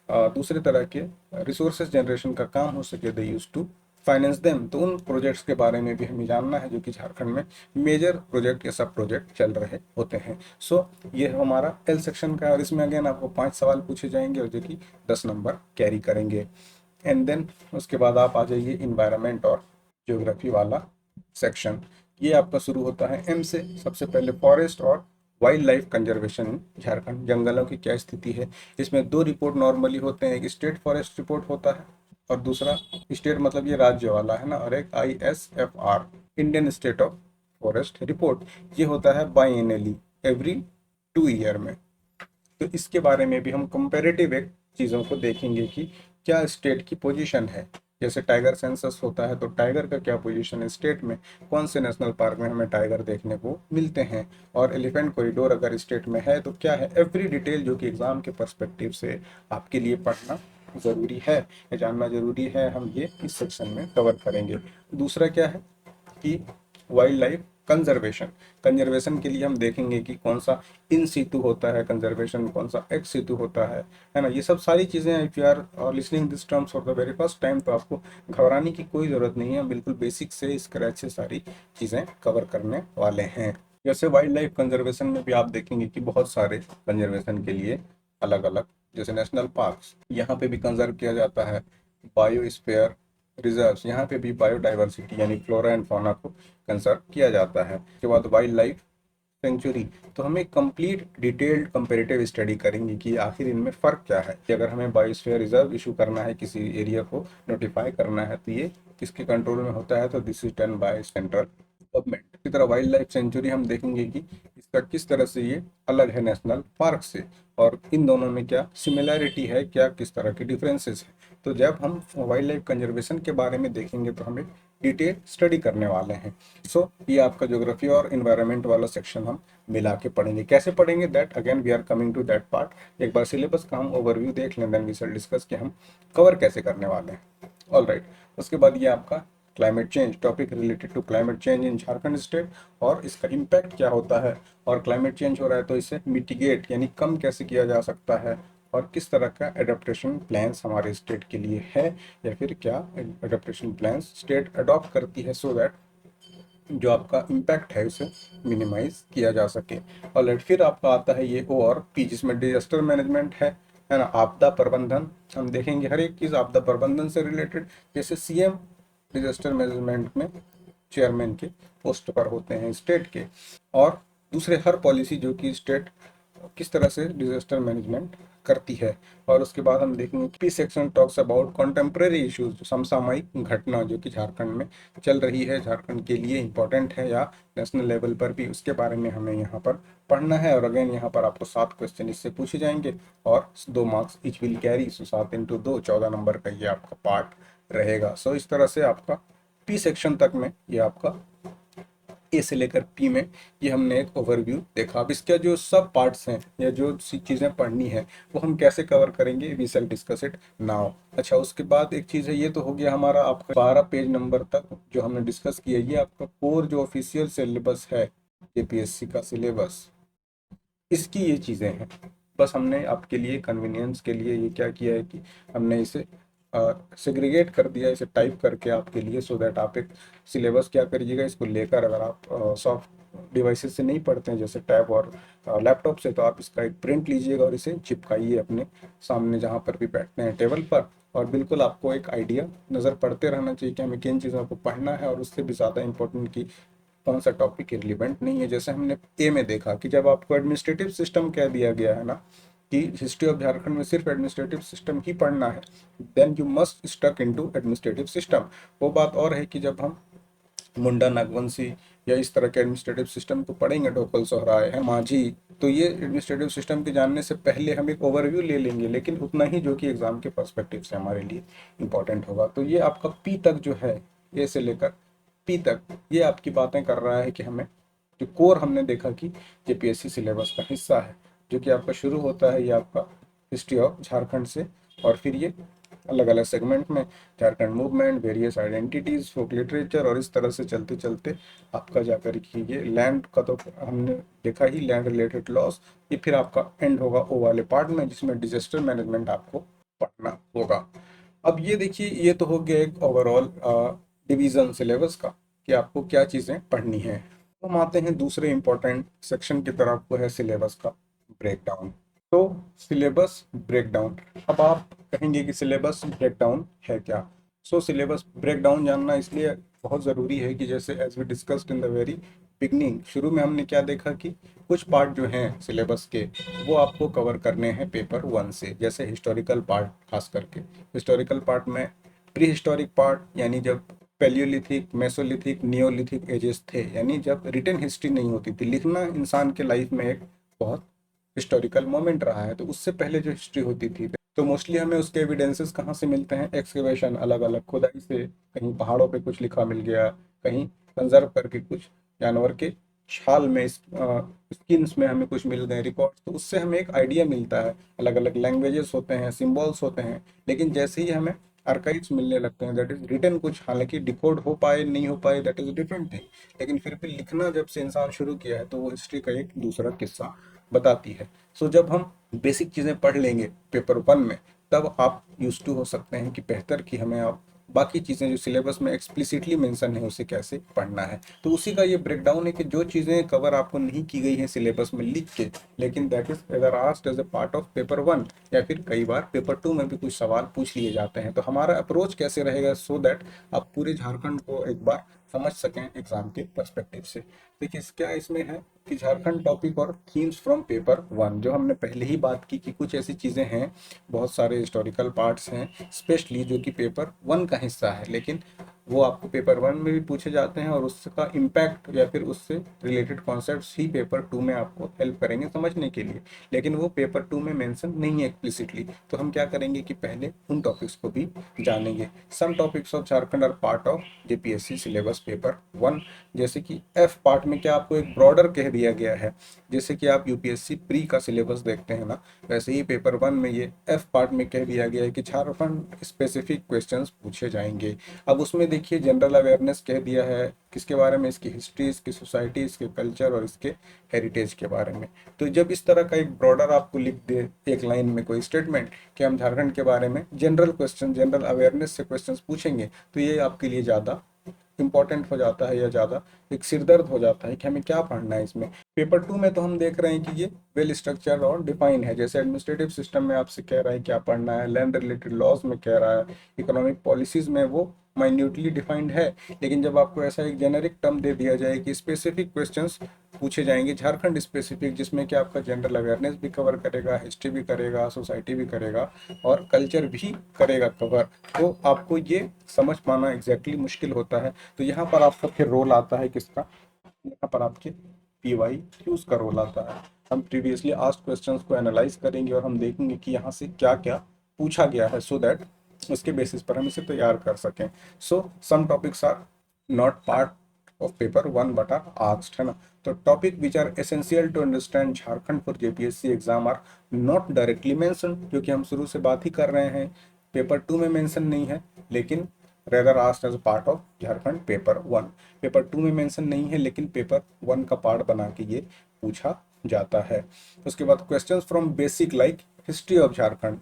दूसरे तरह के रिसोर्सेज जनरेशन का काम हो सके, दे यूज टू फाइनेंस देम। तो उन प्रोजेक्ट्स के बारे में भी हमें जानना है जो कि झारखंड में मेजर प्रोजेक्ट या सब प्रोजेक्ट चल रहे होते हैं। सो ये हमारा एल सेक्शन का है और इसमें अगेन आपको 5 सवाल पूछे जाएंगे और जो कि 10 नंबर कैरी करेंगे। एंड देन उसके बाद आप आ जाइए इन्वायरमेंट और ज्योग्राफी वाला सेक्शन। ये आपका शुरू होता है एम से। सबसे पहले फॉरेस्ट और वाइल्ड लाइफ कंजर्वेशन झारखंड, जंगलों की क्या स्थिति है। इसमें 2 रिपोर्ट नॉर्मली होते हैं, एक स्टेट फॉरेस्ट रिपोर्ट होता है और दूसरा, स्टेट मतलब ये राज्य वाला है ना, और एक ISFR, Indian state of forest report. ये होता है बाइएनली, एवरी 2 ईयर में। तो इसके बारे में भी हम कंपेरेटिव एक चीज़ों को देखेंगे कि क्या स्टेट की पोजीशन है। जैसे टाइगर सेंसस होता है तो टाइगर का क्या पोजीशन है स्टेट में, कौन से नेशनल पार्क में हमें टाइगर देखने को मिलते हैं, और एलिफेंट कॉरिडोर अगर स्टेट में है तो क्या है। एवरी डिटेल जो कि एग्जाम के पर्सपेक्टिव से आपके लिए पढ़ना ज़रूरी है या जानना ज़रूरी है, हम ये इस सेक्शन में कवर करेंगे। दूसरा क्या है कि वाइल्ड लाइफ कंजर्वेशन, कंजर्वेशन के लिए हम देखेंगे कि कौन सा इन सीतु होता है कंजर्वेशन, कौन सा एक्स सीतु होता है ना। ये सब सारी चीज़ें if you are listening this terms for the very first time तो आपको घबराने की कोई ज़रूरत नहीं है, बिल्कुल बेसिक से स्क्रैच से सारी चीज़ें कवर करने वाले हैं। जैसे वाइल्ड लाइफ कंजर्वेशन में भी आप देखेंगे कि बहुत सारे कंजर्वेशन के लिए अलग अलग, जैसे नेशनल पार्क्स, यहाँ पे भी कंजर्व किया जाता है। बायोस्फीयर रिजर्व्स, यहाँ पे भी बायोडाइवर्सिटी यानी फ्लोरा एंड फौना को कंजर्व किया जाता है। उसके बाद वाइल्ड लाइफ सेंचुरी, तो हमें कंप्लीट डिटेल्ड कंपेरेटिव स्टडी करेंगे कि आखिर इनमें फ़र्क क्या है। कि अगर हमें बायोस्फीयर रिजर्व इशू करना है, किसी एरिया को नोटिफाई करना है, तो ये किसके कंट्रोल में होता है, तो this is done by central government. इसी तरह वाइल्ड लाइफ सेंचुरी हम देखेंगे कि इसका किस तरह से ये अलग है नेशनल पार्क से और इन दोनों में क्या सिमिलैरिटी है, क्या किस तरह के डिफरेंसेस है। तो जब हम वाइल्ड लाइफ कंजर्वेशन के बारे में देखेंगे तो हमें डिटेल स्टडी करने वाले हैं। सो ये आपका ज्योग्राफी और इन्वायरमेंट वाला सेक्शन हम मिला के पढ़ेंगे। कैसे पढ़ेंगे, that again we are coming to that part. एक बार सिलेबस का हम ओवरव्यू देख लें, देन वी शैल डिस्कस कि हम कवर कैसे करने वाले हैं। ऑलराइट, उसके बाद ये आपका climate change, topic related to climate change in Jharkhand state और इसका इम्पैक्ट क्या होता है, और क्लाइमेट चेंज हो रहा है तो इसे मिटिगेट यानी कम कैसे किया जा सकता है, और किस तरह का एडेप्टेशन प्लान्स हमारे स्टेट के लिए है, या फिर क्या एडेप्टेशन प्लान्स स्टेट अडॉप्ट करती है सो दैट जो आपका इम्पैक्ट है उसे मिनिमाइज किया जा सके। और फिर आपका आता है ये ओ और पी, जिसमें डिजास्टर मैनेजमेंट है ना, आपदा प्रबंधन। हम देखेंगे हर एक चीज़ आपदा प्रबंधन से रिलेटेड, जैसे सीएम डिजास्टर मैनेजमेंट में चेयरमैन के पोस्ट पर होते हैं स्टेट के, और दूसरे हर पॉलिसी जो कि स्टेट किस तरह से डिजास्टर मैनेजमेंट करती है। और उसके बाद हम देखेंगे P section talks about contemporary issues, समसामयिक घटना जो कि झारखंड में चल रही है, झारखंड के लिए इम्पोर्टेंट है या नेशनल लेवल पर भी, उसके बारे में हमें यहाँ पर पढ़ना है। और अगेन यहाँ पर आपको 7 क्वेश्चन इससे पूछे जाएंगे और 2 marks etch will carry, so 7 into 2 14 number का ये आपका पार्ट रहेगा। सो इस तरह से आपका पी सेक्शन तक में ये आपका ए से लेकर पी में ये हमने एक ओवरव्यू देखा। अब इसके जो सब पार्ट्स हैं या जो चीज़ें पढ़नी है वो हम कैसे कवर करेंगे, we shall discuss it now. अच्छा, उसके बाद एक चीज़ है, ये तो हो गया हमारा आपका 12 पेज नंबर तक जो हमने डिस्कस किया। ये आपका कोर जो ऑफिशियल सिलेबस है जेपीएससी का सिलेबस, इसकी ये चीज़ें हैं। बस हमने आपके लिए कन्वीनियंस के लिए ये क्या किया है कि हमने इसे सेग्रीगेट कर दिया, इसे टाइप करके आपके लिए, सो दैट आप एक सिलेबस क्या करिएगा, इसको लेकर अगर आप सॉफ्ट डिवाइसेस से नहीं पढ़ते हैं जैसे टैब और लैपटॉप से, तो आप इसका एक प्रिंट लीजिएगा और इसे चिपकाइए अपने सामने जहाँ पर भी बैठते हैं टेबल पर। और बिल्कुल आपको एक आइडिया नज़र पड़ते रहना चाहिए कि हमें किन चीज़ों को पढ़ना है, और उससे भी ज़्यादा इंपॉर्टेंट कि कौन सा टॉपिक रिलीवेंट नहीं है। जैसे हमने ए में देखा कि जब आपको एडमिनिस्ट्रेटिव सिस्टम कह दिया गया है ना कि हिस्ट्री ऑफ झारखंड में सिर्फ एडमिनिस्ट्रेटिव सिस्टम ही पढ़ना है, then you must stuck into administrative system. वो बात और है कि जब हम मुंडा, नागवंशी या इस तरह के एडमिनिस्ट्रेटिव सिस्टम को पढ़ेंगे, ढोकल, सोहराय है, माझी, तो ये एडमिनिस्ट्रेटिव सिस्टम के जानने से पहले हम एक ओवरव्यू ले लेंगे, लेकिन उतना ही जो कि एग्जाम के पर्सपेक्टिव से हमारे लिए इंपॉर्टेंट होगा। तो ये आपका पी तक जो है, ए से लेकर पी तक, ये आपकी बातें कर रहा है कि हमें जो कोर हमने देखा कि जेपीएससी सिलेबस का हिस्सा है, जो कि आपका शुरू होता है ये आपका हिस्ट्री ऑफ झारखंड से, और फिर ये अलग अलग सेगमेंट में झारखंड मूवमेंट, वेरियस आइडेंटिटीज, फोक लिटरेचर, और इस तरह से चलते चलते आपका जाकर कि ये लैंड का तो हमने देखा ही, लैंड रिलेटेड लॉस, ये फिर आपका एंड होगा ओ वाले पार्ट में जिसमें डिजास्टर मैनेजमेंट आपको पढ़ना होगा। अब ये देखिए, ये तो हो गया एक ओवरऑल डिवीजन सिलेबस का कि आपको क्या चीज़ें पढ़नी है। तो हम आते हैं दूसरे इंपॉर्टेंट सेक्शन की तरफ, वो है सिलेबस का ब्रेकडाउन। तो सिलेबस ब्रेकडाउन, अब आप कहेंगे कि सिलेबस ब्रेकडाउन है क्या। सो सिलेबस ब्रेकडाउन जानना इसलिए बहुत ज़रूरी है कि जैसे as we discussed in the very beginning, शुरू में हमने क्या देखा कि कुछ पार्ट जो हैं सिलेबस के वो आपको कवर करने हैं पेपर 1 से, जैसे हिस्टोरिकल पार्ट, खास करके हिस्टोरिकल पार्ट में प्री हिस्टोरिक पार्ट, यानी जब पेलियोलिथिक, मेसोलिथिक, नियोलिथिक एजेस थे, यानी जब रिटन हिस्ट्री नहीं होती थी, लिखना इंसान के लाइफ में एक बहुत हिस्टोरिकल मोमेंट रहा है, तो उससे पहले जो हिस्ट्री होती थी, तो मोस्टली हमें उसके एविडेंसेस कहाँ से मिलते हैं, एक्सकेवेशन, अलग अलग खुदाई से, कहीं पहाड़ों पे कुछ लिखा मिल गया, कहीं कंजर्व करके कुछ जानवर के छाल में, स्किन्स में हमें कुछ मिल गए रिकॉर्ड, तो उससे हमें एक आइडिया मिलता है। अलग अलग लैंग्वेजेस होते हैं, सिम्बॉल्स होते हैं, लेकिन जैसे ही हमें आर्काइव्स मिलने लगते हैं, दैट इज रिटन कुछ, हालांकि डिकोड हो पाए नहीं हो पाए दैट इज डिफरेंट थिंग, लेकिन फिर भी लिखना जब से इंसान शुरू किया है तो वो हिस्ट्री का एक दूसरा किस्सा बताती है। सो जब हम बेसिक चीज़ें पढ़ लेंगे पेपर 1 में, तब आप यूज टू हो सकते हैं कि बेहतर कि हमें आप बाकी चीज़ें जो सिलेबस में एक्सप्लिसिटली मेंशन है उसे कैसे पढ़ना है। तो उसी का ये ब्रेकडाउन है कि जो चीज़ें कवर आपको नहीं की गई हैं सिलेबस में लिख के, लेकिन दैट इज अगर asked as a part of paper 1, या फिर कई बार पेपर 2 में भी कुछ सवाल पूछ लिए जाते हैं, तो हमारा अप्रोच कैसे रहेगा सो दैट आप पूरे झारखंड को एक बार समझ सकें एग्जाम के पर्सपेक्टिव से। देखिए क्या इसमें है कि झारखंड टॉपिक और थीम्स फ्रॉम पेपर 1, जो हमने पहले ही बात की कि कुछ ऐसी चीज़ें हैं, बहुत सारे हिस्टोरिकल पार्ट्स हैं स्पेशली जो कि पेपर 1 का हिस्सा है, लेकिन वो आपको पेपर 1 में भी पूछे जाते हैं, और उसका इम्पैक्ट या फिर उससे रिलेटेड कॉन्सेप्ट्स ही पेपर 2 में आपको हेल्प करेंगे समझने के लिए, लेकिन वो पेपर 2 में मेंशन नहीं है एक्सप्लिसिटली। तो हम क्या करेंगे कि पहले उन टॉपिक्स को भी जानेंगे। Some topics of Jharkhand are part of JPSC syllabus paper 1, जैसे कि एफ पार्ट में क्या आपको एक ब्रॉडर कह दिया गया है, जैसे कि आप यूपीएससी प्री का सिलेबस देखते हैं ना, वैसे ही पेपर 1 में ये एफ पार्ट में कह दिया गया है कि झारखंड स्पेसिफिक क्वेश्चंस पूछे जाएंगे। अब उसमें देखिए जनरल अवेयरनेस कह दिया है किसके बारे में, इसकी हिस्ट्री, इसकी सोसाइटी, इसके कल्चर और इसके हेरिटेज के बारे में। तो जब इस तरह का एक ब्रॉडर आपको लिख दे एक लाइन में कोई स्टेटमेंट कि हम झारखंड के बारे में जनरल क्वेश्चन, जनरल अवेयरनेस से क्वेश्चंस पूछेंगे, तो ये आपके लिए ज़्यादा इंपॉर्टेंट हो जाता है, या ज़्यादा एक सिरदर्द हो जाता है कि हमें क्या पढ़ना है इसमें। पेपर 2 में तो हम देख रहे हैं कि ये वेल स्ट्रक्चर्ड और डिफाइन है। जैसे एडमिनिस्ट्रेटिव सिस्टम में आपसे कह रहा है क्या पढ़ना है, लैंड रिलेटेड लॉज में कह रहा है, इकोनॉमिक पॉलिसीज में वो माइन्यूटली डिफाइंड है। लेकिन जब आपको ऐसा एक जेनेरिक टर्म दे दिया जाए कि स्पेसिफिक क्वेश्चंस पूछे जाएंगे झारखंड स्पेसिफिक, जिसमें कि आपका जनरल अवेयरनेस भी कवर करेगा, हिस्ट्री भी करेगा, सोसाइटी भी करेगा और कल्चर भी करेगा कवर, तो आपको ये समझ पाना एग्जैक्टली मुश्किल होता है। तो यहाँ पर आपका फिर रोल आता है किसका, यहाँ पर आपके पीवाई क्यूज का रोल आता है। हम प्रीवियसली आस्क्ड क्वेश्चंस को एनालाइज करेंगे और हम देखेंगे कि यहाँ से क्या क्या पूछा गया है, सो दैट उसके बेसिस पर हम इसे तैयार कर सकें। So some topics are not part of paper 1 but are asked, है ना। तो topic which are essential to understand Jharkhand for JPSC exam are not directly mention, क्योंकि हम शुरू से बात ही कर रहे हैं, पेपर 2 में मेंशन नहीं है, लेकिन rather asked as part of Jharkhand paper 1। Paper 2 में मेंशन नहीं है, लेकिन पेपर 1 का पार्ट बना के ये पूछा जाता है। उसके बाद questions from basic like history of Jharkhand,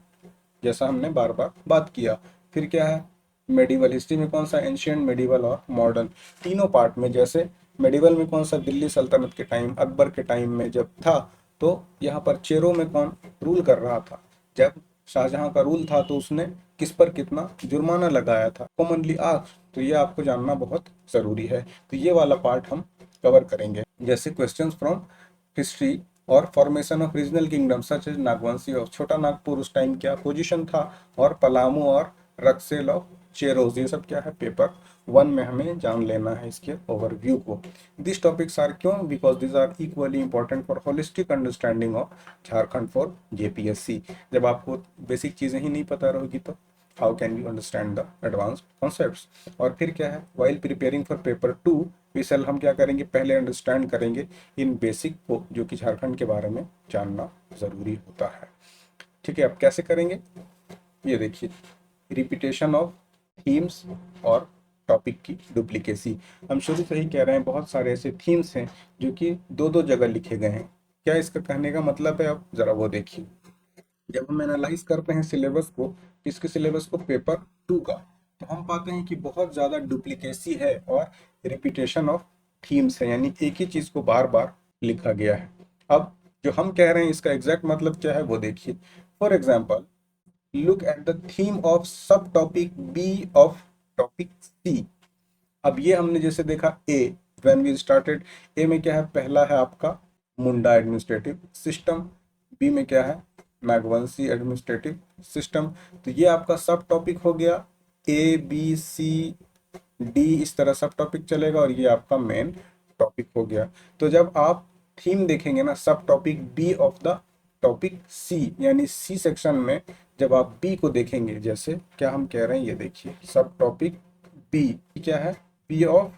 जैसा हमने बार बार बात किया। फिर क्या है, मेडिवल हिस्ट्री में कौन सा, एंशियंट, मेडिवल और मॉडर्न, तीनों पार्ट में। जैसे मेडिवल में कौन सा, दिल्ली सल्तनत के टाइम, अकबर के टाइम में जब था, तो यहाँ पर चेरों में कौन रूल कर रहा था, जब शाहजहां का रूल था तो उसने किस पर कितना जुर्माना लगाया था, कॉमनली आस्क्ड, तो ये आपको जानना बहुत जरूरी है। तो ये वाला पार्ट हम कवर करेंगे। जैसे क्वेश्चंस फ्रॉम हिस्ट्री और formation of regional kingdom such as Nagvanshi of Chota Nagpur उस टाइम क्या पोजीशन था, और पलामू और रक्सेल ऑफ चेरोज, ये सब क्या है, पेपर 1 में हमें जान लेना है इसके ओवरव्यू को। दिस टॉपिक्स आर क्यों, because this are equally important for holistic understanding of Jharkhand for JPSC. जब आपको बेसिक चीजें ही नहीं पता रहेगी तो how can you understand the advanced concepts. और फिर क्या है, while preparing for paper 2 we shall हम क्या करेंगे, पहले अंडरस्टैंड करेंगे इन बेसिक को, जो कि झारखंड के बारे में जानना जरूरी होता है। ठीक है, अब कैसे करेंगे, ये देखिए, रिपीटेशन ऑफ थीम्स और टॉपिक की डुप्लीकेसी। हम शुरू से ही कह रहे हैं बहुत सारे ऐसे थीम्स हैं जो कि दो दो जगह लिखे गए हैं। क्या इसका कहने का मतलब है, अब जरा वो देखिए। जब हम एनालाइज करते हैं सिलेबस को, किसके सिलेबस को, पेपर 2 का, तो हम पाते हैं कि बहुत ज्यादा डुप्लीकेसी है और रिपीटेशन ऑफ थीम्स है, यानी एक ही चीज को बार बार लिखा गया है। अब जो हम कह रहे हैं इसका एग्जैक्ट मतलब क्या है वो देखिए। For example, look at the theme of सब टॉपिक बी ऑफ टॉपिक सी। अब ये हमने जैसे देखा ए, व्हेन वी स्टार्टेड, ए में क्या है, पहला है आपका मुंडा एडमिनिस्ट्रेटिव सिस्टम, बी में क्या है, मैघवंशी एडमिनिस्ट्रेटिव सिस्टम। तो ये आपका सब टॉपिक हो गया, ए बी सी डी इस तरह सब टॉपिक चलेगा, और ये आपका मेन टॉपिक हो गया। तो जब आप थीम देखेंगे ना, सब topic B of the topic C, यानी सी सेक्शन में जब आप बी को देखेंगे, जैसे क्या हम कह रहे हैं, ये देखिए, सब टॉपिक बी क्या है, B of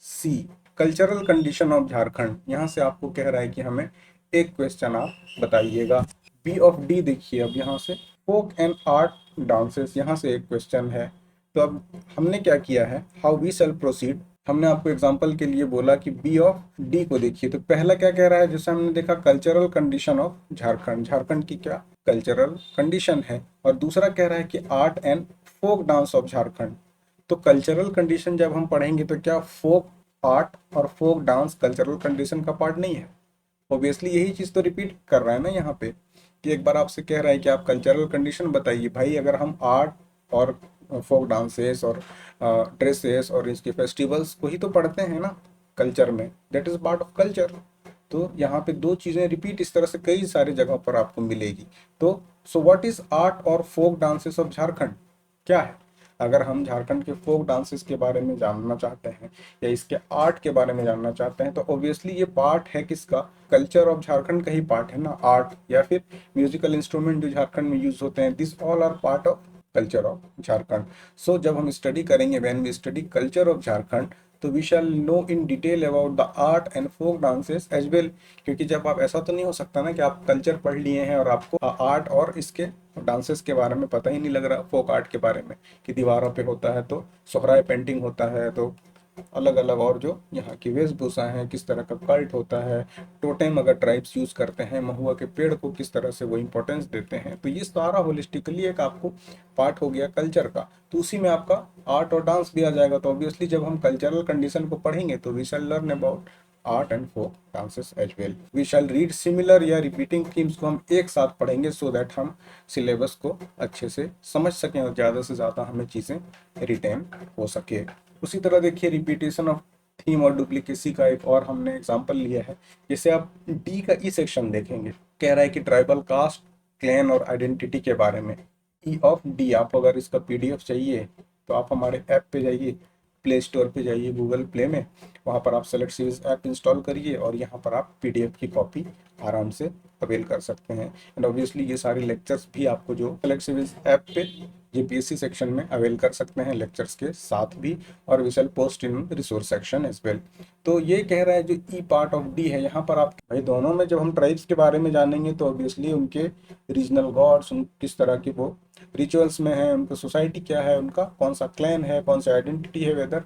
C, cultural condition of Jharkhand. यहाँ से आपको कह रहा है कि हमें एक क्वेश्चन आप बताइएगा। बी ऑफ डी देखिए, अब यहाँ से फोक एंड आर्ट डांसेस, यहाँ से एक क्वेश्चन है। तो अब हमने क्या किया है, हाउ वी शैल प्रोसीड, हमने आपको एग्जांपल के लिए बोला कि बी ऑफ डी को देखिए। तो पहला क्या कह रहा है, जैसे हमने देखा cultural condition of Jharkhand, Jharkhand की क्या कल्चरल कंडीशन है, और दूसरा कह रहा है कि art and folk dance of Jharkhand. तो कल्चरल कंडीशन जब हम पढ़ेंगे तो क्या फोक आर्ट और फोक डांस कल्चरल कंडीशन का पार्ट नहीं है। ऑब्वियसली यही चीज तो रिपीट कर रहा है ना यहाँ पे, कि एक बार आपसे कह रहा है कि आप कल्चरल कंडीशन बताइए। भाई अगर हम आर्ट और फोक डांसेस और ड्रेसेस और इसके फेस्टिवल्स को ही तो पढ़ते हैं ना कल्चर में, that is part of culture. तो यहाँ पे दो चीजें रिपीट इस तरह से कई सारे जगह पर आपको मिलेगी। तो सो व्हाट इज आर्ट और फोक डांसेस ऑफ झारखंड, क्या है। अगर हम झारखंड के फोक डांसेस के बारे में जानना चाहते हैं या इसके आर्ट के बारे में जानना चाहते हैं, तो ऑब्वियसली ये पार्ट है किसका, कल्चर ऑफ झारखंड का ही पार्ट है ना, आर्ट या फिर म्यूजिकल इंस्ट्रूमेंट जो झारखंड में यूज होते हैं, this all are part of culture of Jharkhand. So जब हम स्टडी करेंगे, when we study culture of Jharkhand, तो we shall know in detail about the art and folk dances as well. क्योंकि जब आप, ऐसा तो नहीं हो सकता ना कि आप कल्चर पढ़ लिए हैं और आपको आर्ट और इसके डांसेस के बारे में पता ही नहीं लग रहा, फोक आर्ट के बारे में, कि दीवारों पे होता है तो सोहराय पेंटिंग होता है, तो अलग अलग और जो यहाँ की वेशभूषा है, किस तरह का कल्ट होता है, टोटेम अगर ट्राइब्स यूज करते हैं, महुआ के पेड़ को किस तरह से वो इंपॉर्टेंस देते हैं। तो ये सारा होलिस्टिकली एक आपको पार्ट हो गया कल्चर का। तो उसी में आपका आर्ट और डांस भी आ जाएगा। तो ऑब्वियसली जब हम कल्चरल कंडीशन को पढ़ेंगे तो we shall learn about art and folk dances as well. We shall read similar या रिपीटिंग थीम्स को हम एक साथ पढ़ेंगे सो दैट हम सिलेबस को अच्छे से समझ सकें और ज़्यादा से ज़्यादा हमें चीज़ें रिटेन हो सके। उसी तरह देखिए रिपीटेशन ऑफ थीम और डुप्लीकेसी का एक और हमने एग्जाम्पल लिया है। जैसे आप डी का ई सेक्शन देखेंगे, कह रहा है कि ट्राइबल कास्ट, क्लैन और आइडेंटिटी के बारे में। ई ऑफ डी, आप अगर इसका पीडीएफ चाहिए तो आप हमारे ऐप पे जाइए, प्ले स्टोर पे जाइए गूगल प्ले में, वहाँ पर आप सेलेक्ट सीरीज ऐप इंस्टॉल करिए और यहाँ पर आप पीडीएफ की कॉपी आराम से अवेल कर सकते हैं। एंड ऑब्वियसली ये सारे लेक्चर्स भी आपको जो सेलेक्ट सीरीज ऐप पे जेपीएससी सेक्शन में अवेल कर सकते हैं लेक्चर्स के साथ भी, और we shall post in resource section as well. तो ये कह रहा है जो ई पार्ट ऑफ डी है, यहाँ पर आप भाई दोनों में जब हम ट्राइब्स के बारे में जानेंगे तो ऑब्वियसली उनके रीजनल गॉड्स, उन किस तरह के वो रिचुअल्स में है, उनका सोसाइटी क्या है, उनका कौन सा क्लैन है, कौन सा आइडेंटिटी है, वेदर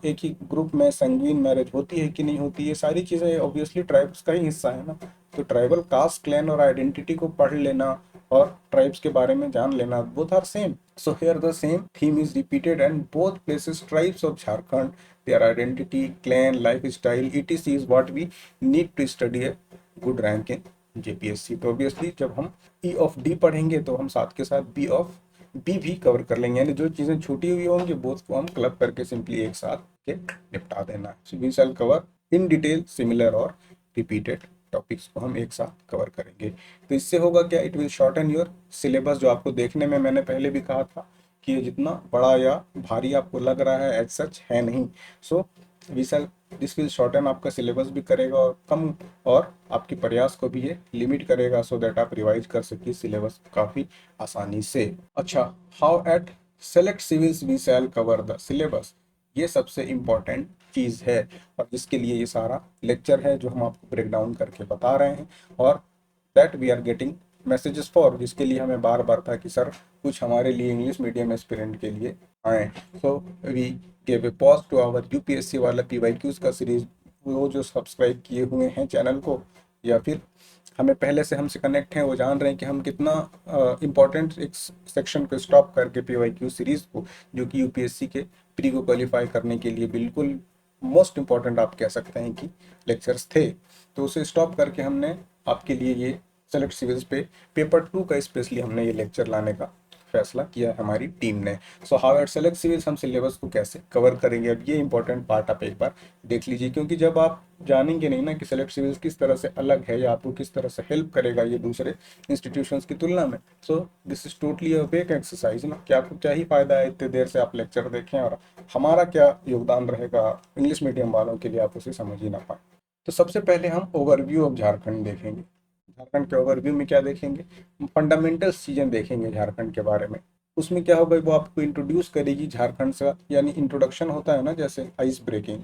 एक ही ग्रुप में संगीन मैरिज होती है कि नहीं होती है, सारी चीज़ें ऑब्वियसली ट्राइब्स का ही हिस्सा है ना। तो ट्राइबल कास्ट, क्लैन और आइडेंटिटी को पढ़ लेना और ट्राइब्स के बारे में जान लेना, both are same. So here the same theme is repeated and both places tribes of Jharkhand, their identity, clan, lifestyle, etc is what we need to study a good rank in JPSC. तो obviously जब हम ई of D पढ़ेंगे तो हम साथ के साथ B of B भी कवर कर लेंगे, यानी जो चीज़ें छूटी हुई होंगी बोथ को हम क्लब करके सिंपली एक साथ के निपटा देना है। So we shall cover in detail similar और रिपीटेड टॉपिक्स को हम एक साथ कवर करेंगे। तो इससे होगा क्या, it will shorten your syllabus, जो आपको देखने में मैंने पहले भी कहा था कि ये जितना बड़ा या भारी आपको लग रहा है एज सच है नहीं। सो दिस विल शॉर्टन आपका सिलेबस भी करेगा और कम, और आपके प्रयास को भी ये लिमिट करेगा सो दैट आप रिवाइज कर सकिए सिलेबस काफ़ी आसानी से। अच्छा, how at Select Civils we shall cover the syllabus, ये सबसे इम्पॉर्टेंट चीज़ है और जिसके लिए ये सारा लेक्चर है जो हम आपको ब्रेक डाउन करके बता रहे हैं, और that we are getting messages for, जिसके लिए हमें बार बार था कि सर कुछ हमारे लिए इंग्लिश मीडियम एस्पिरेंट के लिए आए। So we give a pause to our UPSC वाला पीवाईक्यूज का सीरीज, वो जो सब्सक्राइब किए हुए हैं चैनल को या फिर हमें पहले से हमसे कनेक्ट हैं, वो जान रहे हैं कि हम कितना इम्पोर्टेंट एक सेक्शन को स्टॉप करके पीवाईक्यू सीरीज को, जो कि यूपीएससी के प्री को क्वालिफाई करने के लिए बिल्कुल मोस्ट इम्पॉर्टेंट आप कह सकते हैं कि लेक्चर्स थे, तो उसे स्टॉप करके हमने आपके लिए ये सेलेक्ट सिविल्स पे पेपर 2 का स्पेशली हमने ये लेक्चर लाने का फैसला किया हमारी टीम ने। So how at Select civils हम सिलेबस को कैसे कवर करेंगे, अब ये इंपॉर्टेंट पार्ट आप एक बार देख लीजिए, क्योंकि जब आप जानेंगे नहीं ना कि सेलेक्ट सिविल्स किस तरह से अलग है या आपको किस तरह से हेल्प करेगा ये दूसरे इंस्टीट्यूशंस की तुलना में, so this is totally a fake exercise ना, कि आपको क्या ही फायदा है इतने देर से आप लेक्चर देखें और हमारा क्या योगदान रहेगा इंग्लिश मीडियम वालों के लिए, आप उसे समझ ही ना पाए। तो सबसे पहले हम ओवरव्यू ऑफ झारखंड देखेंगे। झारखंड के ओवरव्यू में क्या देखेंगे, फंडामेंटल्स चीज़ें देखेंगे झारखंड के बारे में। उसमें क्या होगा, वो आपको इंट्रोड्यूस करेगी झारखंड से, यानी इंट्रोडक्शन होता है ना जैसे आइस ब्रेकिंग,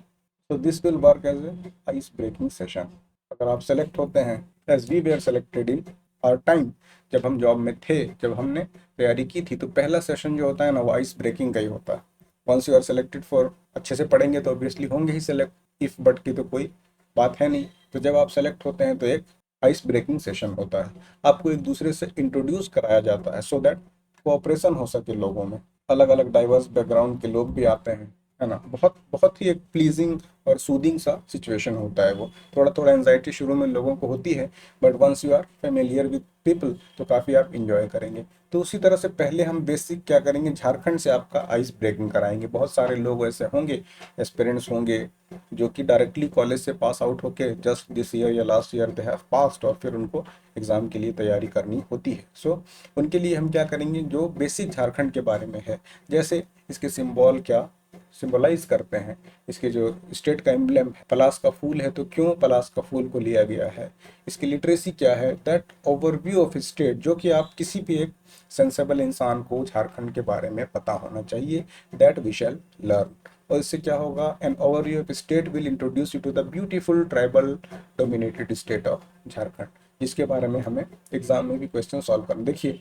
तो this will work as a ice breaking session. अगर आप सेलेक्ट होते हैं as we were selected in our time, जब हम जॉब में थे, जब हमने तैयारी की थी, तो पहला सेशन जो होता है ना वो आइस ब्रेकिंग का ही होता है। Once you are selected for, अच्छे से पढ़ेंगे तो ऑब्वियसली होंगे ही सेलेक्ट, इफ बट की तो कोई बात है नहीं। तो जब आप सेलेक्ट होते हैं तो एक आइस ब्रेकिंग सेशन होता है, आपको एक दूसरे से इंट्रोड्यूस कराया जाता है सो दैट कोऑपरेशन हो सके लोगों में। अलग अलग डाइवर्स बैकग्राउंड के लोग भी आते हैं, है ना। बहुत बहुत ही एक प्लीजिंग और सूदिंग सा सिचुएशन होता है वो। थोड़ा थोड़ा एंजाइटी शुरू में लोगों को होती है, but once you are familiar with people तो काफ़ी आप इंजॉय करेंगे। तो उसी तरह से पहले हम बेसिक क्या करेंगे, झारखंड से आपका आइस ब्रेकिंग कराएंगे। बहुत सारे लोग ऐसे होंगे, एस्पिरेंट्स होंगे जो कि डायरेक्टली कॉलेज से पास आउट होके जस्ट दिस ईयर या last year they have passed, और फिर उनको एग्ज़ाम के लिए तैयारी करनी होती है। सो उनके लिए हम क्या करेंगे, जो बेसिक झारखंड के बारे में है, जैसे इसके सिंबल क्या सिंबलाइज करते हैं, इसके जो स्टेट का एम्ब्लेम है पलास का फूल है, तो क्यों पलास का फूल को लिया गया है, इसकी लिटरेसी क्या है, दैट ओवरव्यू ऑफ स्टेट, जो कि आप किसी भी एक सेंसेबल इंसान को झारखंड के बारे में पता होना चाहिए, दैट वी शैल लर्न। और इससे क्या होगा, an overview of state will introduce you to the beautiful tribal dominated state of Jharkhand, जिसके बारे में हमें एग्जाम में भी क्वेश्चन सॉल्व करना। देखिए,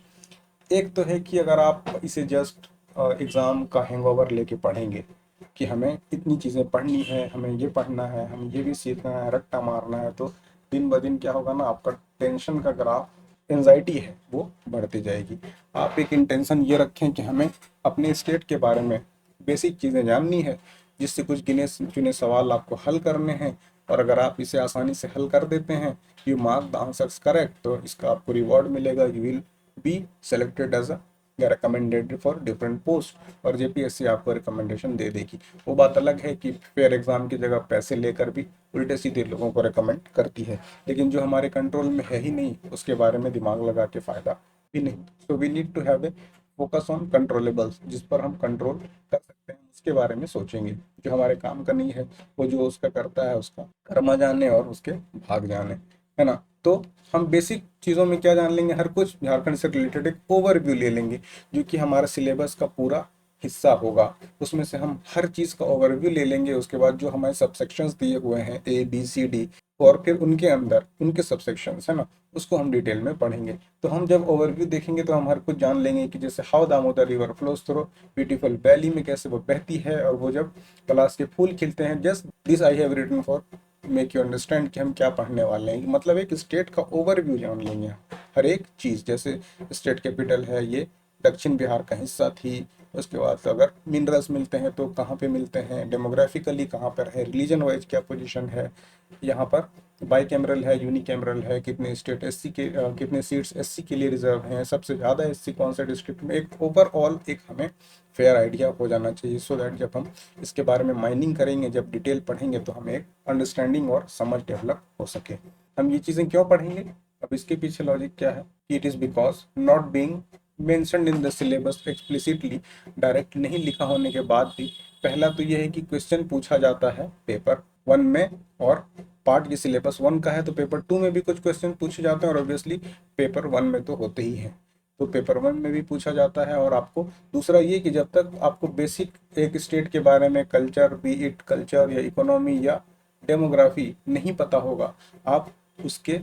एक तो है कि अगर आप इसे जस्ट एग्ज़ाम का हैंगओवर लेके पढ़ेंगे कि हमें इतनी चीज़ें पढ़नी है, हमें ये पढ़ना है, हमें ये भी सीखना है, रट्टा मारना है, तो दिन ब दिन क्या होगा ना, आपका टेंशन का ग्राफ, एंजाइटी है वो बढ़ती जाएगी। आप एक इंटेंशन ये रखें कि हमें अपने स्टेट के बारे में बेसिक चीज़ें जाननी है, जिससे कुछ गिने चुने सवाल आपको हल करने हैं, और अगर आप इसे आसानी से हल कर देते हैं, you mark the answers correct, तो इसका आपको रिवॉर्ड मिलेगा, you will be selected as a recommended for different post, और जेपीएससी आपको रिकमेंडेशन दे देगी। वो बात अलग है कि फेयर एग्जाम की जगह पैसे लेकर भी उल्टे सीधे लोगों को रिकमेंड करती है, लेकिन जो हमारे कंट्रोल में है ही नहीं उसके बारे में दिमाग लगा के फायदा भी नहीं। So we need to have a focus on controllables, जिस पर हम कंट्रोल कर सकते हैं उसके बारे में सोचेंगे। जो हमारे काम का नहीं है वो जो उसका करता है उसका कर्मा जाने और उसके भाग जाने, है ना। तो हम बेसिक चीज़ों में क्या जान लेंगे, हर कुछ झारखंड से रिलेटेड एक ओवरव्यू ले लेंगे जो कि हमारा सिलेबस का पूरा हिस्सा होगा। उसमें से हम हर चीज़ का ओवरव्यू ले लेंगे, उसके बाद जो हमारे सबसेक्शंस दिए हुए हैं A B C D, और फिर उनके अंदर उनके सबसेक्शंस है ना, उसको हम डिटेल में पढ़ेंगे। तो हम जब ओवरव्यू देखेंगे तो हम हर कुछ जान लेंगे कि जैसे how Damodar river flows through beautiful valley में कैसे वो बहती है, और वो जब कलाश के फूल खिलते हैं। Just this I have written for make you understand कि हम क्या पढ़ने वाले हैं। मतलब एक स्टेट का ओवरव्यू जान लेंगे हम, हर एक चीज़। जैसे स्टेट कैपिटल है ये दक्षिण बिहार का हिस्सा थी, उसके बाद अगर मिनरल्स मिलते हैं तो कहाँ पे मिलते हैं, डेमोग्राफिकली कहाँ पर है, रिलीजन वाइज क्या पोजीशन है, यहाँ पर बाई कैमरल है, यूनी कैमरल है, कितने स्टेट एससी के कितने सीट्स एससी के लिए रिजर्व हैं, सबसे ज़्यादा एससी कौन सा डिस्ट्रिक्ट में, एक ओवरऑल एक हमें फेयर आइडिया हो जाना चाहिए। सो दैट जब हम इसके बारे में माइनिंग करेंगे, जब डिटेल पढ़ेंगे तो हमें एक अंडरस्टैंडिंग और समझ डेवलप हो सके। हम ये चीज़ें क्यों पढ़ेंगे, अब इसके पीछे लॉजिक क्या है, it is because not being mentioned in the syllabus explicitly, direct नहीं लिखा होने के बाद भी पहला तो यह है कि क्वेश्चन पूछा जाता है पेपर 1 में, और पार्ट ये सिलेबस 1 का है तो पेपर 2 में भी कुछ क्वेश्चन पूछे जाते हैं, और ऑब्वियसली पेपर 1 में तो होते ही हैं, तो पेपर 1 में भी पूछा जाता है। और आपको दूसरा ये कि जब तक आपको बेसिक एक स्टेट के बारे में कल्चर, बी इट कल्चर या इकोनॉमी या डेमोग्राफी नहीं पता होगा, आप उसके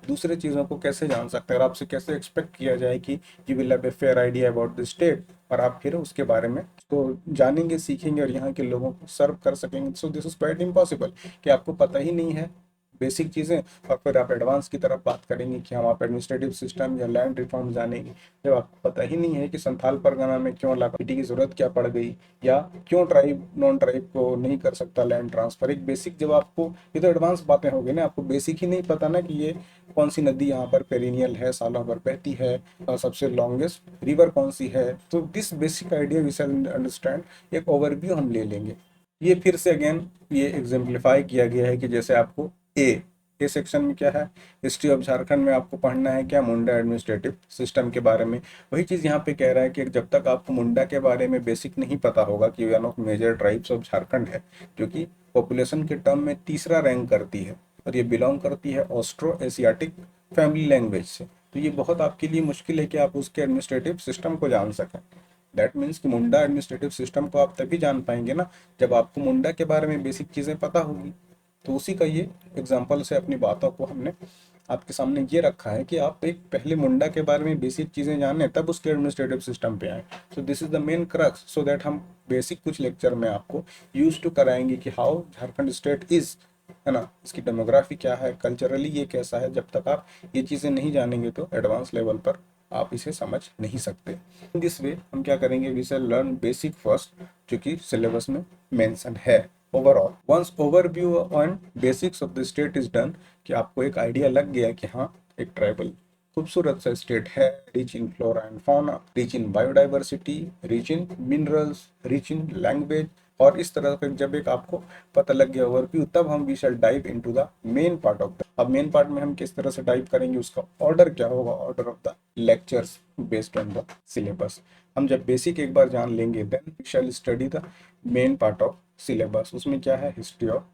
दूसरे चीज़ों को कैसे जान सकते हैं, और आपसे कैसे एक्सपेक्ट किया जाए कि you will have a fair idea about the state, और आप फिर उसके बारे में तो जानेंगे, सीखेंगे और यहाँ के लोगों को सर्व कर सकेंगे। So this is quite impossible कि आपको पता ही नहीं है बेसिक चीज़ें, और फिर आप एडवांस की तरफ बात करेंगे कि हम आप एडमिनिस्ट्रेटिव सिस्टम या लैंड रिफॉर्म जानेंगे, जब आपको पता ही नहीं है कि संथाल परगना में क्यों लॉकपिटी की जरूरत क्या पड़ गई, या क्यों ट्राइब नॉन ट्राइब को नहीं कर सकता लैंड ट्रांसफर। एक बेसिक जब आपको, ये तो एडवांस बातें हो गई ना, आपको बेसिक ही नहीं पता ना कि ये कौन सी नदी यहाँ पर पेरिनियल है, सालों भर बहती है, और सबसे लॉन्गेस्ट रिवर कौन सी है। तो this basic idea we shall understand, एक ओवरव्यू हम ले लेंगे। ये फिर से अगेन ये एग्जाम्प्लीफाई किया गया है कि जैसे आपको ए सेक्शन में क्या है, हिस्ट्री ऑफ झारखंड में आपको पढ़ना है क्या, मुंडा एडमिनिस्ट्रेटिव सिस्टम के बारे में। वही चीज़ यहाँ पे कह रहा है कि जब तक आपको मुंडा के बारे में बेसिक नहीं पता होगा कि one of major tribes of Jharkhand है, जो कि पॉपुलेशन के टर्म में तीसरा रैंक करती है, और ये बिलोंग करती है ऑस्ट्रो एशियाटिक फैमिली लैंग्वेज से, तो ये बहुत आपके लिए मुश्किल है कि आप उसके एडमिनिस्ट्रेटिव सिस्टम को जान सकें। दैट मीन्स कि मुंडा एडमिनिस्ट्रेटिव सिस्टम को आप तभी जान पाएंगे ना जब आपको मुंडा के बारे में बेसिक चीज़ें पता होगी। तो उसी का ये एग्जाम्पल से अपनी बातों को हमने आपके सामने ये रखा है कि आप एक पहले मुंडा के बारे में बेसिक चीज़ें जानें, तब उसके एडमिनिस्ट्रेटिव सिस्टम पे आए। So this is the main crux, so that हम बेसिक कुछ लेक्चर में आपको यूज टू कराएंगे कि हाउ झारखंड स्टेट इज, है ना, इसकी डेमोग्राफी क्या है, कल्चरली ये कैसा है। जब तक आप ये चीज़ें नहीं जानेंगे तो एडवांस लेवल पर आप इसे समझ नहीं सकते। इन दिस वे हम क्या करेंगे, we shall learn basic first, जो कि सिलेबस में मेंशन है। Overall once overview on basics of the state is done, कि आपको एक आइडिया लग गया कि हाँ एक ट्राइबल खूबसूरत सा स्टेट है, rich in flora and fauna, rich in biodiversity, rich in minerals, rich in language, और इस तरह का जब एक आपको पता लग गया ओवरव्यू, तब हम we shall dive into the main part of the. अब मेन पार्ट में हम किस तरह से डाइव करेंगे, उसका ऑर्डर क्या होगा, order of the lectures based on the syllabus. हम जब बेसिक एक बार जान लेंगे, then we shall study the main part of syllabus. उसमें क्या है, हिस्ट्री ऑफ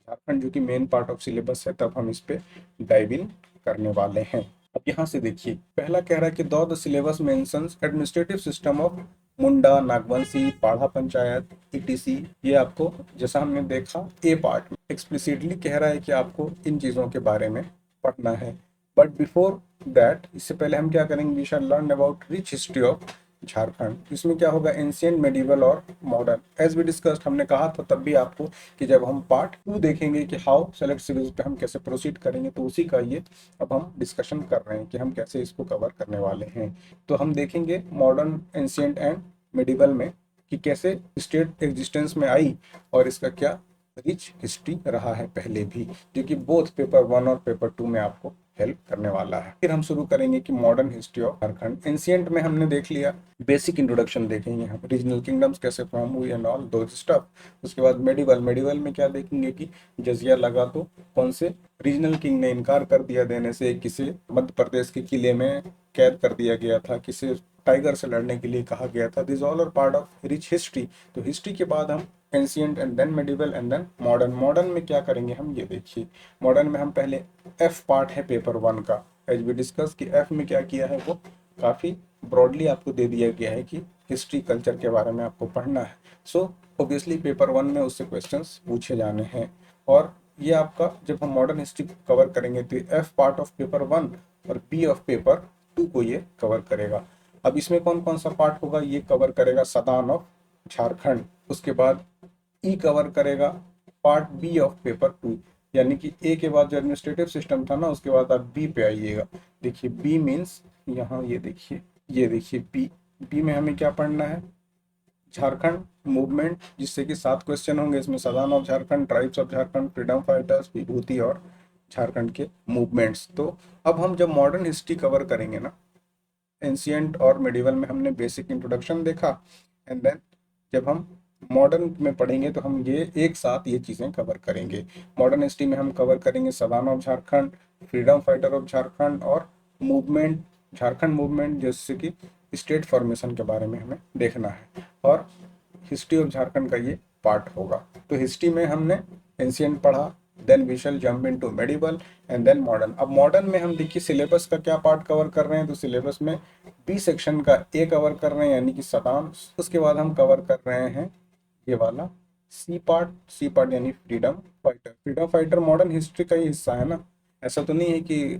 झारखंड, जो कि मेन पार्ट ऑफ सिलेबस है, तब हम इस पे डाइव इन करने वाले हैं। अब यहाँ से देखिए, पहला कह रहा है कि though the syllabus mentions administrative system of Munda, Nagvanshi, Parha panchayat, ETC, ये आपको जैसा हमने देखा ए पार्ट में एक्सप्लिसिटली कह रहा है कि आपको इन चीज़ों के बारे में पढ़ना है। बट बिफोर दैट, इससे पहले हम क्या करेंगे, we shall learn about rich history of Jharkhand. इसमें क्या होगा, एंशियंट, मेडिवल और मॉडर्न। एज वी डिस्कस्ड, हमने कहा था तब भी आपको कि जब हम पार्ट 2 देखेंगे कि हाउ सेलेक्ट सिविल्स पे हम कैसे प्रोसीड करेंगे, तो उसी का ये अब हम डिस्कशन कर रहे हैं कि हम कैसे इसको कवर करने वाले हैं। तो हम देखेंगे मॉडर्न, एंशियंट एंड मेडिवल में कि कैसे स्टेट एग्जिस्टेंस में आई और इसका क्या रिच हिस्ट्री रहा है पहले भी, जो कि बोथ पेपर 1 और पेपर 2 में आपको हेल्प करने वाला है। फिर हम शुरू करेंगे कि modern history of Jharkhand. Ancient में हमने देख लिया, बेसिक इंट्रोडक्शन देखेंगे हम, रीजनल किंगडम्स कैसे फॉर्म हुई एंड ऑल दो स्टफ। उसके बाद मेडिवल, मेडिवल में क्या देखेंगे कि जजिया लगा तो कौन से रीजनल किंग ने इनकार कर दिया देने से, किसे मध्य प्रदेश के किले में कैद कर दिया गया था, किसे टाइगर से लड़ने के लिए कहा गया था। This all are part of rich history. तो हिस्ट्री के बाद हम ancient and then medieval and then modern. Modern में क्या करेंगे हम, ये देखिए। मॉडर्न में हम पहले एफ पार्ट है पेपर 1 का, एज वी डिस्कस कि एफ में क्या किया है, वो काफ़ी ब्रॉडली आपको दे दिया गया है कि हिस्ट्री कल्चर के बारे में आपको पढ़ना है। सो ऑब्वियसली पेपर 1 में उससे क्वेश्चंस पूछे जाने हैं। और ये आपका जब हम मॉडर्न हिस्ट्री कवर करेंगे तो एफ पार्ट ऑफ पेपर 1 और बी ऑफ पेपर 2 को ये कवर करेगा। अब इसमें कौन कौन सा पार्ट होगा, ये कवर करेगा सदान ऑफ झारखंड। उसके बाद ई कवर करेगा पार्ट बी ऑफ पेपर 2, यानी कि ए के बाद जो एडमिनिस्ट्रेटिव सिस्टम था ना, उसके बाद आप बी पे आइएगा। देखिए बी मीन्स यहाँ ये देखिए, ये देखिए बी। बी में हमें क्या पढ़ना है, झारखंड मूवमेंट, जिससे कि 7 क्वेश्चन होंगे इसमें। Sadan of Jharkhand, tribes of Jharkhand, freedom fighters, विभूति और झारखंड के मूवमेंट्स। तो अब हम जब मॉडर्न हिस्ट्री कवर करेंगे ना, एंशियंट और मिडिवल में हमने बेसिक इंट्रोडक्शन देखा, एंड देन जब हम मॉडर्न में पढ़ेंगे तो हम ये एक साथ ये चीज़ें कवर करेंगे। मॉडर्न हिस्ट्री में हम कवर करेंगे Sadan of Jharkhand, freedom fighter of Jharkhand और मूवमेंट, झारखंड मूवमेंट, जैसे कि स्टेट फॉर्मेशन के बारे में हमें देखना है। और हिस्ट्री ऑफ झारखंड का ये पार्ट होगा। तो हिस्ट्री में हमने एंशियंट पढ़ा, then we shall jump into medieval and then modern. अब मॉडर्न में हम देखिए सिलेबस का क्या पार्ट कवर कर रहे हैं, तो सिलेबस में बी सेक्शन का ए कवर कर रहे हैं, यानी कि सदान। उसके बाद हम कवर कर रहे हैं ये वाला सी पार्ट, सी पार्ट यानी freedom fighter. Freedom fighter modern history का ही हिस्सा है ना, ऐसा तो नहीं है कि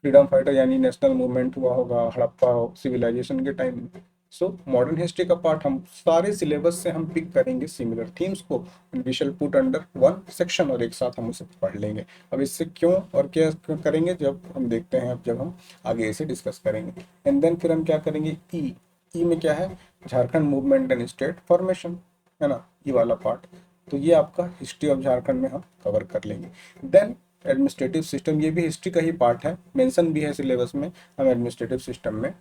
फ्रीडम फाइटर यानी नेशनल मूवमेंट हुआ होगा हड़प्पा सिविलाइजेशन के टाइम। सो मॉडर्न हिस्ट्री का पार्ट हम सारे सिलेबस से हम पिक करेंगे सिमिलर थीम्स को, we shall put under one section, और एक साथ हम उसे पढ़ लेंगे। अब इससे क्यों और क्या करेंगे जब हम देखते हैं, अब जब हम आगे इसे डिस्कस करेंगे। एंड देन फिर हम क्या करेंगे, ई। ई में क्या है, Jharkhand movement and state formation, है ना, ये वाला पार्ट। तो ये आपका हिस्ट्री ऑफ झारखंड में हम कवर कर लेंगे। देन एडमिनिस्ट्रेटिव सिस्टम, ये भी हिस्ट्री का ही पार्ट है, मेंशन भी है सिलेबस में। हम एडमिनिस्ट्रेटिव सिस्टम में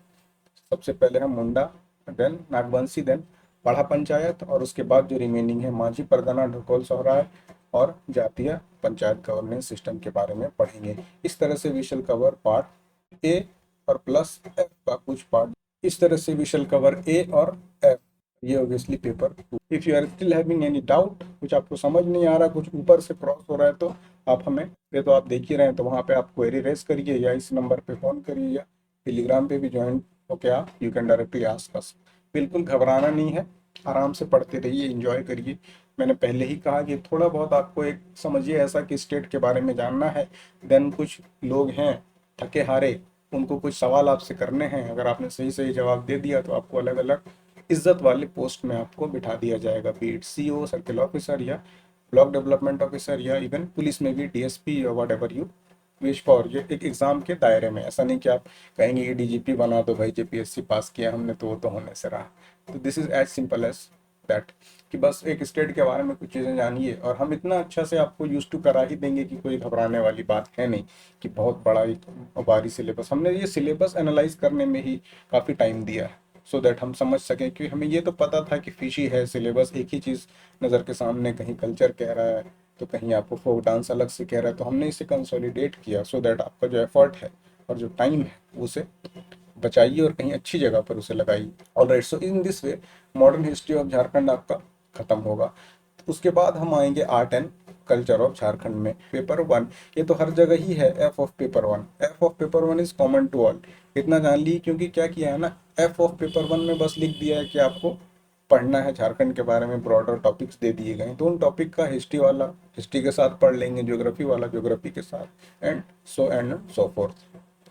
सबसे पहले हम मुंडा, देन नागवंशी, देन पढ़ा पंचायत, और उसके बाद जो रिमेनिंग है माझी, परगना, ढकोल, सोहराय और जातीय पंचायत गवर्नेंस सिस्टम के बारे में पढ़ेंगे। इस तरह से we shall cover part A और प्लस एफ का कुछ पार्ट। इस तरह से वी शैल कवर ए और एफ। ये obviously paper 2। If you are still having any doubt, कुछ आपको समझ नहीं आ रहा, कुछ ऊपर से क्रॉस हो रहा है, तो आप हमें, ये तो आप देख ही रहे हैं, तो वहाँ पे आप क्वेरी रेज करिए या इस नंबर पे फ़ोन करिए या टेलीग्राम पे भी ज्वाइन ओके आप, you can directly ask us. बिल्कुल घबराना नहीं है, आराम से पढ़ते रहिए, एंजॉय करिए। मैंने पहले ही कहा कि थोड़ा बहुत आपको एक समझिए ऐसा कि स्टेट के बारे में जानना है। देन कुछ लोग हैं थके हारे, उनको कुछ सवाल आपसे करने हैं, अगर आपने सही सही जवाब दे दिया तो आपको अलग अलग इज्जत वाले पोस्ट में आपको बिठा दिया जाएगा, बीट सीओ, सर्किल ऑफिसर या ब्लॉक डेवलपमेंट ऑफिसर, या इवन पुलिस में भी डीएसपी या what ever you wish for. ये एक एग्जाम के दायरे में, ऐसा नहीं कि आप कहेंगे कि डीजीपी बना दो भाई, जेपीएससी पास किया हमने तो वो तो होने से रहा। तो this is as simple as that, कि बस एक स्टेट के बारे में कुछ चीज़ें जानिए, और हम इतना अच्छा से आपको यूज टू करा ही देंगे कि कोई घबराने वाली बात है नहीं कि बहुत बड़ा एक भारी सिलेबस। हमने ये सिलेबस एनालाइज करने में ही काफ़ी टाइम दिया है, सो दैट हम समझ सकें। कि हमें ये तो पता था कि फिशी है सिलेबस, एक ही चीज़ नज़र के सामने, कहीं कल्चर कह रहा है तो कहीं आपको फोक डांस अलग से कह रहा है, तो हमने इसे कंसोलिडेट किया सो दैट आपका जो एफर्ट है और जो टाइम है उसे बचाइए और कहीं अच्छी जगह पर उसे लगाइए। Alright, so in this way modern history of Jharkhand आपका खत्म होगा। उसके बाद हम आएंगे art and culture of Jharkhand में पेपर 1। ये तो हर जगह ही है, F of paper 1। F of paper 1 is common to all, इतना जान ली, क्योंकि क्या किया है ना, एफ ऑफ पेपर 1 में बस लिख दिया है कि आपको पढ़ना है झारखंड के बारे में, ब्रॉडर टॉपिक्स दे दिए गए। तो उन टॉपिक का हिस्ट्री वाला हिस्ट्री के साथ पढ़ लेंगे, ज्योग्राफी वाला ज्योग्राफी के साथ, एंड सो फोर्थ,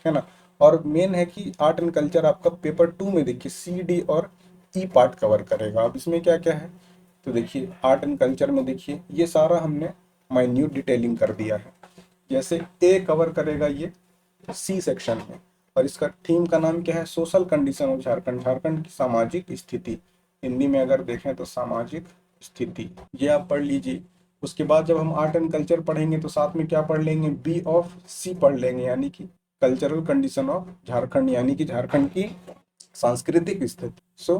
है ना। और मेन है कि आर्ट एंड कल्चर आपका पेपर 2 में देखिए सी डी और ई पार्ट कवर करेगा। अब इसमें क्या क्या है, तो देखिए आर्ट एंड कल्चर में देखिए ये सारा हमने माइन्यूट डिटेलिंग कर दिया है। जैसे ए कवर करेगा ये सी सेक्शन में, और इसका थीम का नाम क्या है, social condition of Jharkhand, Jharkhand की सामाजिक स्थिति। हिंदी में अगर देखें तो सामाजिक स्थिति, ये आप पढ़ लीजिए। उसके बाद जब हम आर्ट एंड कल्चर पढ़ेंगे तो साथ में क्या पढ़ लेंगे, बी ऑफ सी पढ़ लेंगे, यानी कि कल्चरल कंडीशन ऑफ झारखंड, यानी कि झारखंड की सांस्कृतिक स्थिति। So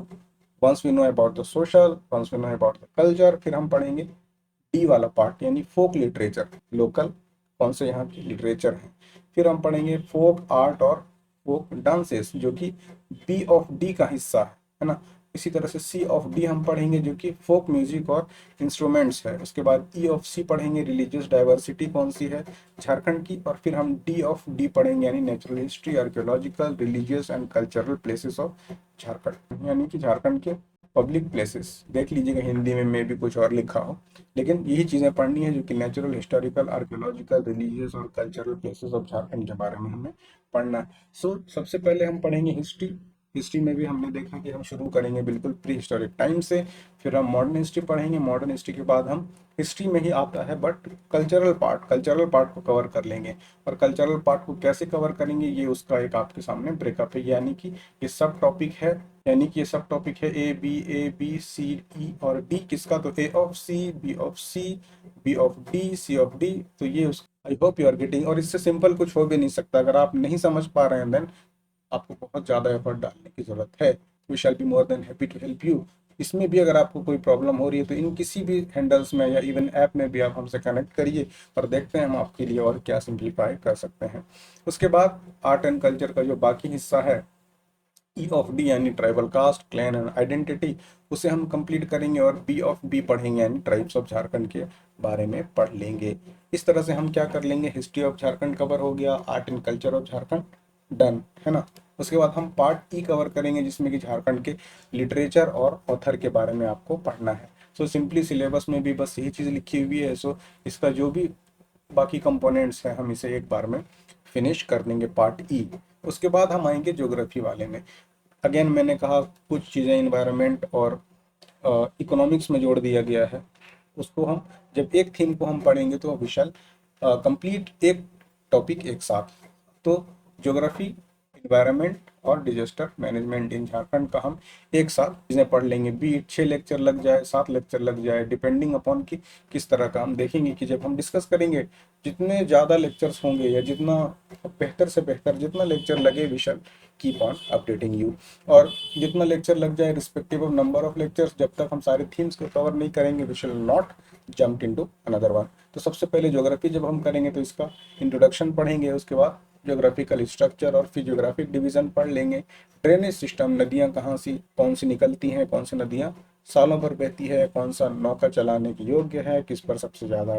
once we know about the social, once we know about the culture, फिर हम पढ़ेंगे डी वाला पार्ट यानी फोक लिटरेचर, लोकल कौन से यहाँ के लिटरेचर हैं। फिर हम पढ़ेंगे फोक आर्ट और फोक डांसेस, जो कि बी ऑफ डी का हिस्सा है ना। इसी तरह से सी ऑफ डी हम पढ़ेंगे जो कि फोक म्यूजिक और इंस्ट्रूमेंट्स है। उसके बाद ई ऑफ सी पढ़ेंगे रिलीजियस डाइवर्सिटी कौन सी है झारखंड की। और फिर हम डी ऑफ डी पढ़ेंगे यानी natural history, archaeological, religious and cultural places of Jharkhand, यानी कि झारखंड के पब्लिक प्लेसेस। देख लीजिएगा हिंदी में भी कुछ और लिखा हो, लेकिन यही चीज़ें पढ़नी है जो कि नेचुरल, हिस्टोरिकल, आर्कियोलॉजिकल, रिलीजियस और कल्चरल प्लेसेस ऑफ झारखंड के बारे में हमें पढ़ना है। सो सबसे पहले हम पढ़ेंगे हिस्ट्री। हिस्ट्री में भी हमने देखा कि हम शुरू करेंगे बिल्कुल प्री हिस्टोरिक टाइम से, फिर हम मॉडर्न हिस्ट्री पढ़ेंगे। मॉडर्न हिस्ट्री के बाद हम हिस्ट्री में ही आता है बट कल्चरल पार्ट को कवर कर लेंगे। और कल्चरल पार्ट को कैसे कवर करेंगे ये उसका एक आपके सामने ब्रेकअप है, यानी कि ये सब टॉपिक है, यानी कि ये सब टॉपिक है ए बी सी ई और डी किसका, तो A of C, B of C, B of D, C of D. तो ये उस I hope you are getting, और इससे सिंपल कुछ हो भी नहीं सकता। अगर आप नहीं समझ पा रहे हैं देन आपको बहुत ज़्यादा एफर्ट डालने की ज़रूरत है। We shall be more than happy to help you. इसमें भी अगर आपको कोई प्रॉब्लम हो रही है तो इन किसी भी हैंडल्स में या इवन ऐप में भी आप हमसे कनेक्ट करिए और देखते हैं हम आपके लिए और क्या सिंप्लीफाई कर सकते हैं। उसके बाद आर्ट एंड कल्चर का जो बाकी हिस्सा है ई ऑफ डी यानी tribal caste, clan and identity, उसे हम कंप्लीट करेंगे। और बी ऑफ बी पढ़ेंगे यानी ट्राइब्स ऑफ झारखंड के बारे में पढ़ लेंगे। इस तरह से हम क्या कर लेंगे, हिस्ट्री ऑफ झारखंड कवर हो गया, art and culture of Jharkhand done है ना। उसके बाद हम पार्ट ई कवर करेंगे जिसमें कि झारखंड के लिटरेचर और ऑथर के बारे में आपको पढ़ना है। सो सिंपली सिलेबस में भी बस यही चीज़ लिखी हुई है। सो इसका जो भी बाकी कंपोनेंट्स हैं हम इसे एक बार में फिनिश कर देंगे पार्ट ई। उसके बाद हम आएंगे ज्योग्राफी वाले में। अगेन मैंने कहा कुछ चीज़ें इन्वायरमेंट और इकोनॉमिक्स में जोड़ दिया गया है। उसको हम जब एक थीम को हम पढ़ेंगे तो विशाल कंप्लीट एक टॉपिक एक साथ। तो ज्योग्राफी, इन्वायरमेंट और डिजास्टर मैनेजमेंट इन झारखंड का हम एक साथ चीज़ें पढ़ लेंगे। बी 6 लेक्चर लग जाए, 7 लेक्चर लग जाए, डिपेंडिंग अपॉन कि किस तरह का हम देखेंगे कि जब हम डिस्कस करेंगे जितने ज़्यादा लेक्चर्स होंगे या जितना बेहतर से बेहतर जितना लेक्चर लगे we shall keep on updating you. और जितना लेक्चर लग जाए respective of number of lectures, जब तक हम सारे थीम्स को कवर नहीं करेंगे we shall not jump into another one. तो सबसे पहले ज्योग्राफी जब हम करेंगे तो इसका इंट्रोडक्शन पढ़ेंगे, उसके बाद ज्योग्राफिकल स्ट्रक्चर और फिर ज्योग्राफिक डिवीजन पढ़ लेंगे। ड्रेनेज सिस्टम, नदियाँ कहाँ सी कौन सी निकलती हैं, कौन सी नदियाँ सालों भर बहती है, कौन सा नौका चलाने के योग्य है, किस पर सबसे ज़्यादा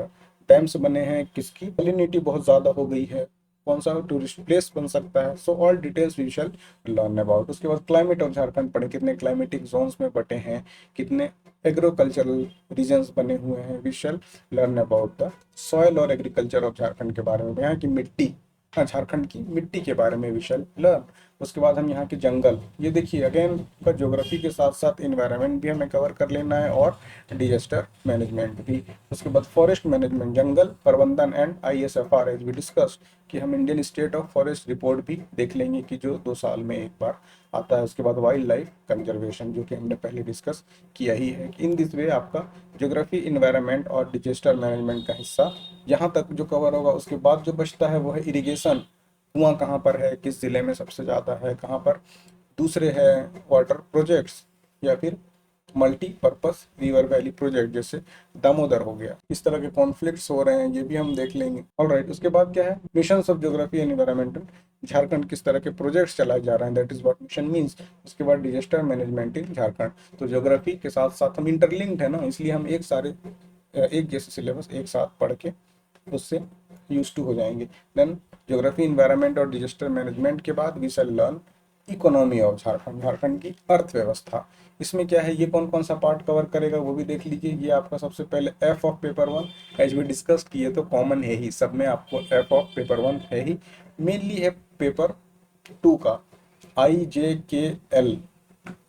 डैम्स बने हैं, किसकी सैलिनिटी बहुत ज़्यादा हो गई है, कौन सा टूरिस्ट प्लेस बन सकता है। So all details we shall learn about. उसके बाद क्लाइमेट ऑफ झारखंड पढ़े, कितने क्लाइमेटिक जोन्स में बटे हैं, कितने एग्रोकल्चरल रीजन्स बने हुए हैं। We shall learn about the soil और एग्रीकल्चर ऑफ झारखंड के बारे में, यहाँ की मिट्टी, हाँ झारखंड की मिट्टी के बारे में वी शैल लर्न। उसके बाद हम यहाँ के जंगल, ये देखिए अगेन का ज्योग्राफी के साथ साथ इन्वायरमेंट भी हमें कवर कर लेना है और डिजास्टर मैनेजमेंट भी। उसके बाद फॉरेस्ट मैनेजमेंट, जंगल प्रबंधन and ISFR as we discuss, कि हम Indian state of forest report भी देख लेंगे कि जो 2 साल में एक बार आता है। उसके बाद वाइल्ड लाइफ कंजर्वेशन जो कि हमने पहले डिस्कस किया ही है। इन दिस वे आपका ज्योग्राफी, इन्वायरमेंट और डिजास्टर मैनेजमेंट का हिस्सा यहाँ तक जो कवर होगा। उसके बाद जो बचता है वो है इरिगेशन, कुआं कहाँ पर है, किस जिले में सबसे ज़्यादा है, कहाँ पर दूसरे है वाटर प्रोजेक्ट्स या फिर मल्टीपर्पस रिवर वैली प्रोजेक्ट जैसे दामोदर हो गया। इस तरह के कॉन्फ्लिक्ट्स हो रहे हैं ये भी हम देख लेंगे। ऑलराइट, उसके बाद क्या है, mission of geography and environmental, Jharkhand किस तरह के प्रोजेक्ट्स चलाए जा रहे हैं, that is what mission means. उसके बाद डिजास्टर मैनेजमेंट इन झारखंड। तो ज्योग्राफी के साथ साथ हम इंटरलिंक्ड है ना, इसलिए हम एक जैसे सिलेबस एक साथ पढ़ के उससे यूज टू हो जाएंगे। देन ज्योग्राफी, इन्वायरमेंट और डिजास्टर मैनेजमेंट के बाद we shall learn economy of Jharkhand, Jharkhand की अर्थव्यवस्था। इसमें क्या है, ये कौन कौन सा पार्ट कवर करेगा वो भी देख लीजिए। ये आपका सबसे पहले F of paper 1 as we discuss किए तो कॉमन है ही, सब में आपको एफ ऑफ पेपर 1 है ही। मेनली है पेपर 2 का IJKL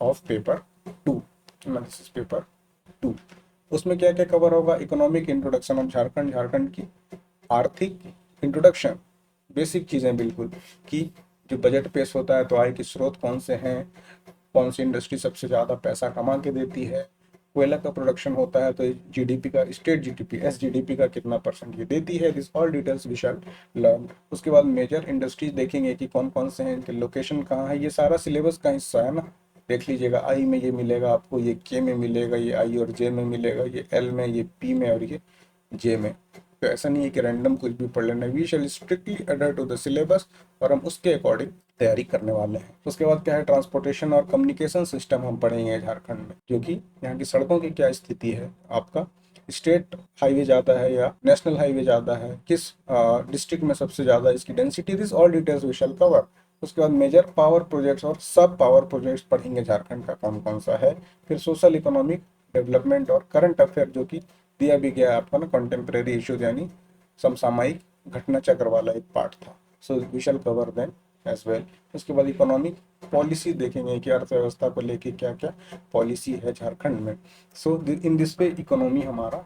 of paper 2, this is paper 2। उसमें क्या क्या कवर होगा, economic introduction of Jharkhand, Jharkhand की आर्थिक इंट्रोडक्शन, बेसिक चीज़ें बिल्कुल, कि जो बजट पेश होता है तो आय के स्रोत कौन से हैं, कौन सी इंडस्ट्री सबसे ज़्यादा पैसा कमा के देती है, कोयला का प्रोडक्शन होता है तो जीडीपी का, स्टेट जीडीपी, एसजीडीपी का कितना परसेंट ये देती है। This all details we shall learn. उसके बाद मेजर इंडस्ट्रीज देखेंगे कि कौन कौन से हैं, इनके लोकेशन कहाँ है। ये सारा सिलेबस का हिस्सा है ना, देख लीजिएगा। आई में ये मिलेगा आपको, ये के में मिलेगा, ये आई और जे में मिलेगा, ये एल में, ये पी में और ये जे में। तो ऐसा नहीं है कि रैंडम कुछ भी पढ़ लेना। We shall strictly adhere to the syllabus और हम उसके अकॉर्डिंग तैयारी करने वाले हैं। उसके बाद क्या है, ट्रांसपोर्टेशन और कम्युनिकेशन सिस्टम हम पढ़ेंगे झारखंड में, जो कि यहाँ की सड़कों की क्या स्थिति है, आपका स्टेट हाईवे ज़्यादा है या नेशनल हाईवे ज़्यादा है, किस डिस्ट्रिक्ट में सबसे ज़्यादा इसकी density, this all details we shall cover. उसके बाद मेजर पावर प्रोजेक्ट्स और सब पावर प्रोजेक्ट्स पढ़ेंगे झारखंड का कौन कौन सा है। फिर सोशल इकोनॉमिक डेवलपमेंट और करंट अफेयर, जो कि दिया भी गया है आपका ना, कॉन्टेम्प्रेरी इश्यूज यानी समसामयिक घटना चक्र वाला एक पार्ट था। So we shall cover them as well. उसके बाद इकोनॉमिक पॉलिसी देखेंगे कि अर्थव्यवस्था को लेके क्या क्या पॉलिसी है झारखंड में। सो इन दिस पे इकोनॉमी हमारा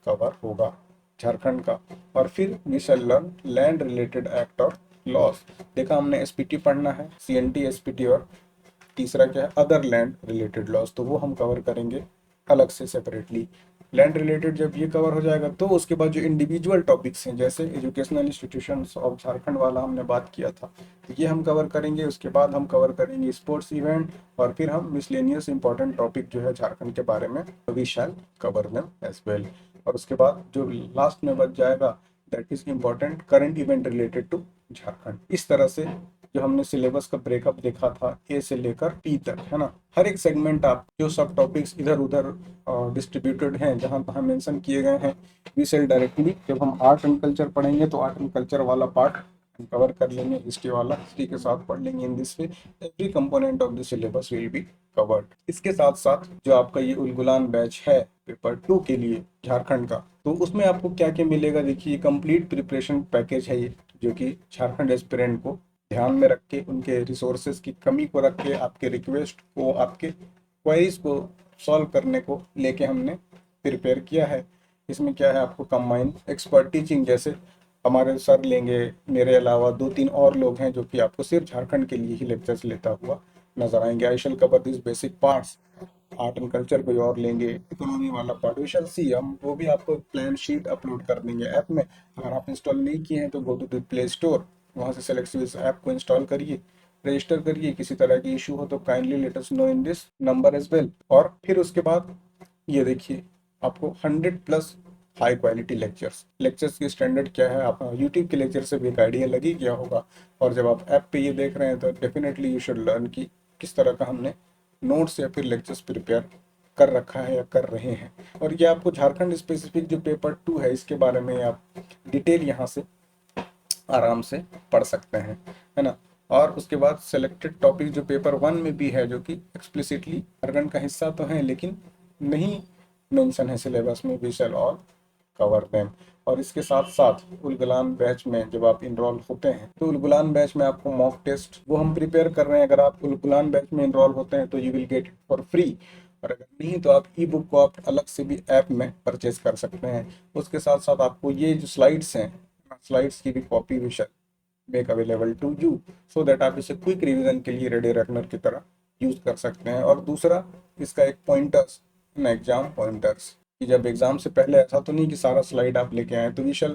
कवर होगा झारखंड का। और फिर we shall learn land related act और लॉस। देखा हमने एसपीटी पढ़ना है, सीएनटी एसपीटी, और तीसरा क्या है, अदर लैंड रिलेटेड लॉस, तो वो हम कवर करेंगे अलग से सेपरेटली। लैंड रिलेटेड जब ये कवर हो जाएगा तो उसके बाद जो इंडिविजुअल टॉपिक्स हैं, जैसे एजुकेशनल इंस्टीट्यूशंस ऑफ झारखंड वाला हमने बात किया था, तो ये हम कवर करेंगे। उसके बाद हम कवर करेंगे स्पोर्ट्स इवेंट, और फिर हम मिसलेनियस इंपॉर्टेंट टॉपिक जो है झारखंड के बारे में, we shall cover them as well. और उसके बाद जो लास्ट में बच जाएगा, that is important current event related to Jharkhand. इस तरह से जो हमने सिलेबस का ब्रेकअप देखा था ए से लेकर पी तक, है ना, हर एक सेगमेंट आप जो सब टॉपिक्स इधर उधर डिस्ट्रीब्यूटेड हैं, जहां तहां मेंशन किए गए हैं, वी सेल डायरेक्टली जब हम आर्ट एंड कल्चर पढ़ेंगे तो आर्ट एंड कल्चर वाला पार्ट हम कवर कर लेंगे, हिस्ट्री वाला हिस्ट्री के साथ पढ़ लेंगे। इन this way every component of the syllabus will be covered. इसके साथ साथ जो आपका ये उलगुलान बैच है पेपर 2 के लिए झारखंड का, तो उसमें आपको क्या क्या मिलेगा, देखिए कंप्लीट प्रिपरेशन पैकेज है ये, जो कि झारखंड एस्पिरेंट को ध्यान में रख के, उनके रिसोर्सेज की कमी को रख के, आपके रिक्वेस्ट को, आपके क्वेरीज को सॉल्व करने को लेके हमने प्रिपेयर किया है। इसमें क्या है, आपको कंबाइन एक्सपर्ट टीचिंग, जैसे हमारे सर लेंगे, मेरे अलावा 2-3 और लोग हैं जो कि आपको सिर्फ झारखंड के लिए ही लेक्चर्स लेता हुआ नजर आएंगे। I shall cover this basic parts. Art and culture कोई और लेंगे, इकोनॉमी वाला पार्ट वी शैल सी, हम वो भी आपको प्लान शीट अपलोड कर देंगे ऐप में। अगर आप इंस्टॉल नहीं किए हैं तो go to the play store, वहाँ से सेलेक्ट सिविल्स ऐप को इंस्टॉल करिए, रजिस्टर करिए। किसी तरह की इशू हो तो kindly let us know in this number as well. और फिर उसके बाद ये देखिए, आपको 100+ हाई क्वालिटी लेक्चर्स की स्टैंडर्ड क्या है, आप यूट्यूब के लेक्चर से भी एक आइडिया लग ही गया होगा। और जब आप ऐप पे ये देख रहे हैं तो डेफिनेटली यू शुड लर्न कि किस तरह का हमने नोट्स या फिर लेक्चर्स प्रिपेयर कर रखा है या कर रहे हैं। और ये आपको झारखंड स्पेसिफिक जो पेपर 2 है, इसके बारे में आप डिटेल यहाँ से आराम से पढ़ सकते हैं, है ना। और उसके बाद सेलेक्टेड टॉपिक जो पेपर 1 में भी है, जो कि एक्सप्लिसिटली झारखंड का हिस्सा तो है लेकिन नहीं मेंशन है सिलेबस में, we shall all cover them. और इसके साथ साथ उलगुलान बैच में जब आप इनरोल होते हैं तो उलगुलान बैच में आपको मॉक टेस्ट वो हम प्रिपेयर कर रहे हैं। अगर आप उलगुलान बैच में इनरोल होते हैं तो you will get it for free, और अगर नहीं तो आप ई बुक को आप अलग से भी ऐप में परचेज कर सकते हैं। उसके साथ साथ आपको ये जो स्लाइड्स हैं, स्लाइड्स की भी कॉपी भी make available to you, so that आप इसे क्विक रिवीजन के लिए रेडी रखनर की तरह यूज कर सकते हैं। और दूसरा इसका एक पॉइंटर्स, एग्जाम पॉइंटर्स, कि जब एग्जाम से पहले ऐसा तो नहीं कि सारा स्लाइड आप लेके आए, तो वी शैल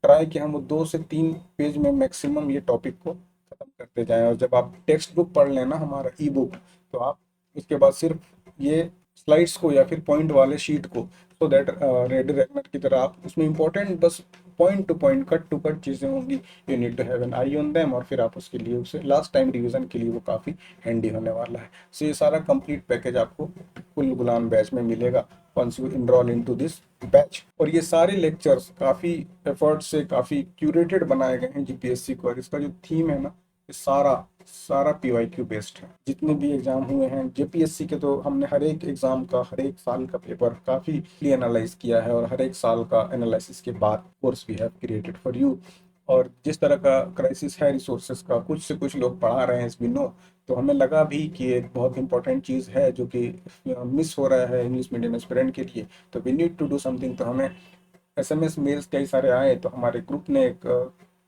ट्राई कि हम 2 से 3 पेज में मैक्सिमम ये टॉपिक को खत्म करते जाएं। और जब आप टेक्स्ट बुक पढ़ लेना हमारा ई बुक, तो आप उसके बाद सिर्फ ये स्लाइड्स को या फिर पॉइंट वाले शीट को, सो दैट रेडी रखनर की तरह आप उसमें इंपॉर्टेंट बस पॉइंट टू कट चीज़ें होंगी, you need to have an eye on them, और फिर आप उसके लिए उसे लास्ट टाइम रिवीजन के लिए वो काफ़ी हैंडी होने वाला है। सो ये सारा कंप्लीट पैकेज आपको कुल गुलाम बैच में मिलेगा once you enroll into this batch. और ये सारे लेक्चर्स काफ़ी एफर्ट से काफ़ी क्यूरेटेड बनाए गए हैं जीपीएससी को, और इसका जो थीम है ना, ये सारा सारा पीवाईक्यू बेस्ड है। जितने भी एग्जाम हुए हैं जेपीएससी के, तो हमने हर एक एग्जाम का, हर एक साल का पेपर काफी एनालाइज किया है, और हर एक साल का एनालिसिस के बाद course we have created for you. और जिस तरह का क्राइसिस है रिसोर्सेज का, कुछ से कुछ लोग पढ़ा रहे हैं इसमें नो, तो हमें लगा भी कि एक बहुत इंपॉर्टेंट चीज़ है जो कि मिस हो रहा है इंग्लिश मीडियम एस्पिरेंट के लिए, तो we need to do something. तो हमें एसएमएस मेल्स कई सारे आए, तो हमारे ग्रुप ने एक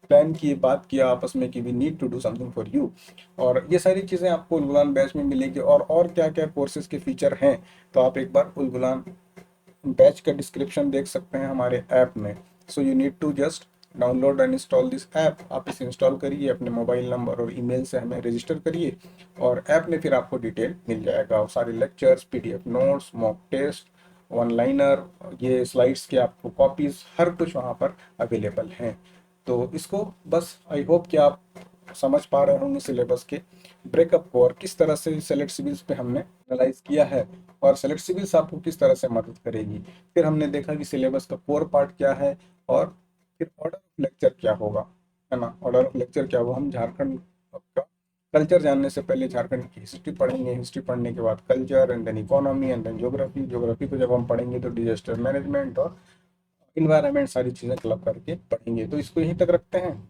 प्लान किए, बात किया आपस में कि we need to do something for you. और ये सारी चीज़ें आपको उलगुलान बैच में मिलेगी। और क्या क्या कोर्सेज के फीचर हैं, तो आप एक बार उलगुलान बैच का डिस्क्रिप्शन देख सकते हैं हमारे ऐप में। So you need to just download and install this app. आप इसे इंस्टॉल करिए, अपने मोबाइल नंबर और ईमेल से हमें रजिस्टर करिए, और ऐप में फिर आपको डिटेल मिल जाएगा, और सारे lectures, PDF notes, mock test, one liner, ये स्लाइड्स के आपको कॉपीज, हर कुछ वहाँ पर अवेलेबल हैं। तो इसको बस आई होप कि आप समझ पा रहे होंगे सिलेबस के ब्रेकअप को, और किस तरह से सेलेक्ट सिविल्स पे हमने एनालाइज किया है, और सेलेक्ट सिविल्स आपको किस तरह से मदद करेगी। फिर हमने देखा कि सिलेबस का कोर पार्ट क्या है, और फिर ऑर्डर ऑफ लेक्चर क्या होगा, है ना। ऑर्डर ऑफ लेक्चर क्या होगा, हम झारखंड का कल्चर जानने से पहले झारखंड की हिस्ट्री पढ़ेंगे, हिस्ट्री पढ़ने के बाद culture, and then economy, and then geography. Geography को जब हम पढ़ेंगे तो डिजास्टर मैनेजमेंट और इन्वायरमेंट, सारी चीज़ें क्लब करके पढ़ेंगे। तो इसको यहीं तक रखते हैं,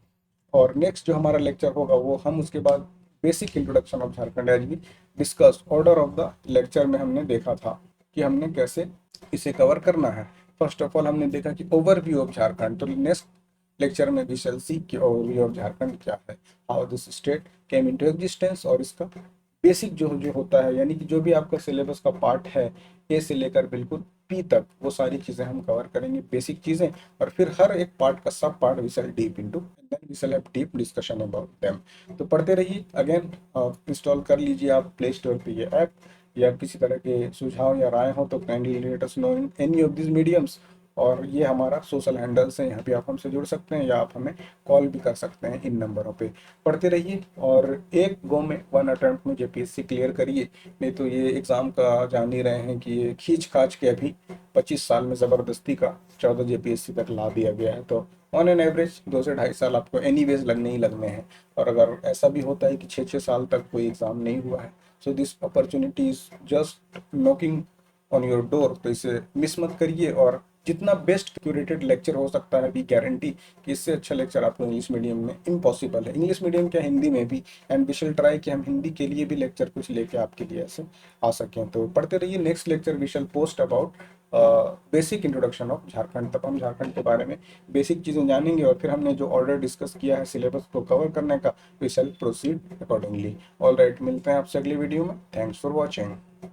और नेक्स्ट जो हमारा लेक्चर होगा वो हम उसके बाद basic introduction of Jharkhand as we discuss order of the lecture में हमने देखा था कि हमने कैसे इसे कवर करना है। फर्स्ट ऑफ ऑल हमने देखा कि ओवरव्यू ऑफ झारखंड, तो नेक्स्ट लेक्चर में वी शैल सी कि ओवरव्यू ऑफ झारखंड क्या है, how this state came into existence, और इसका बेसिक जो जो होता है, यानी कि जो भी आपका सिलेबस का पार्ट है, ए से लेकर बिल्कुल पी तक, वो सारी चीज़ें हम कवर करेंगे, बेसिक चीज़ें। और फिर हर एक पार्ट का sub part we shall deep into, and then we shall have deep discussion about them. तो पढ़ते रहिए। अगेन इंस्टॉल कर लीजिए आप प्ले स्टोर पे ये ऐप, या किसी तरह के सुझाव या राय हो तो kindly let us know in any of this mediums. और ये हमारा सोशल हैंडल्स है, यहाँ पे आप हमसे जुड़ सकते हैं, या आप हमें कॉल भी कर सकते हैं इन नंबरों पे। पढ़ते रहिए, और एक गो में वन अटेम्प्ट में जेपीएससी क्लियर करिए। नहीं तो ये एग्ज़ाम का जान ही रहे हैं कि ये खींच खाच के अभी 25 साल में ज़बरदस्ती का 14 जेपीएससी तक ला दिया गया है। तो ऑन एन एवरेज 2 से 2.5 साल आपको एनीवेज लगने ही लगने हैं। और अगर ऐसा भी होता है कि 6-6 साल तक कोई एग्ज़ाम नहीं हुआ है, so this opportunity is just knocking on your door. तो इसे मिस मत करिए, और जितना बेस्ट क्यूरेटेड लेक्चर हो सकता है, भी गारंटी कि इससे अच्छा लेक्चर आपको इंग्लिश मीडियम में इम्पॉसिबल है। इंग्लिश मीडियम क्या, हिंदी में भी, एंड वी शैल ट्राई कि हम हिंदी के लिए भी लेक्चर कुछ लेके आपके लिए ऐसे आ सकें। तो पढ़ते रहिए। Next lecture we shall post about basic introduction of Jharkhand. तब हम झारखंड के बारे में बेसिक चीज़ें जानेंगे, और फिर हमने जो ऑर्डर डिस्कस किया है सिलेबस को कवर करने का, we shall proceed accordingly. All right, मिलते हैं आपसे अगली वीडियो में। Thanks for watching.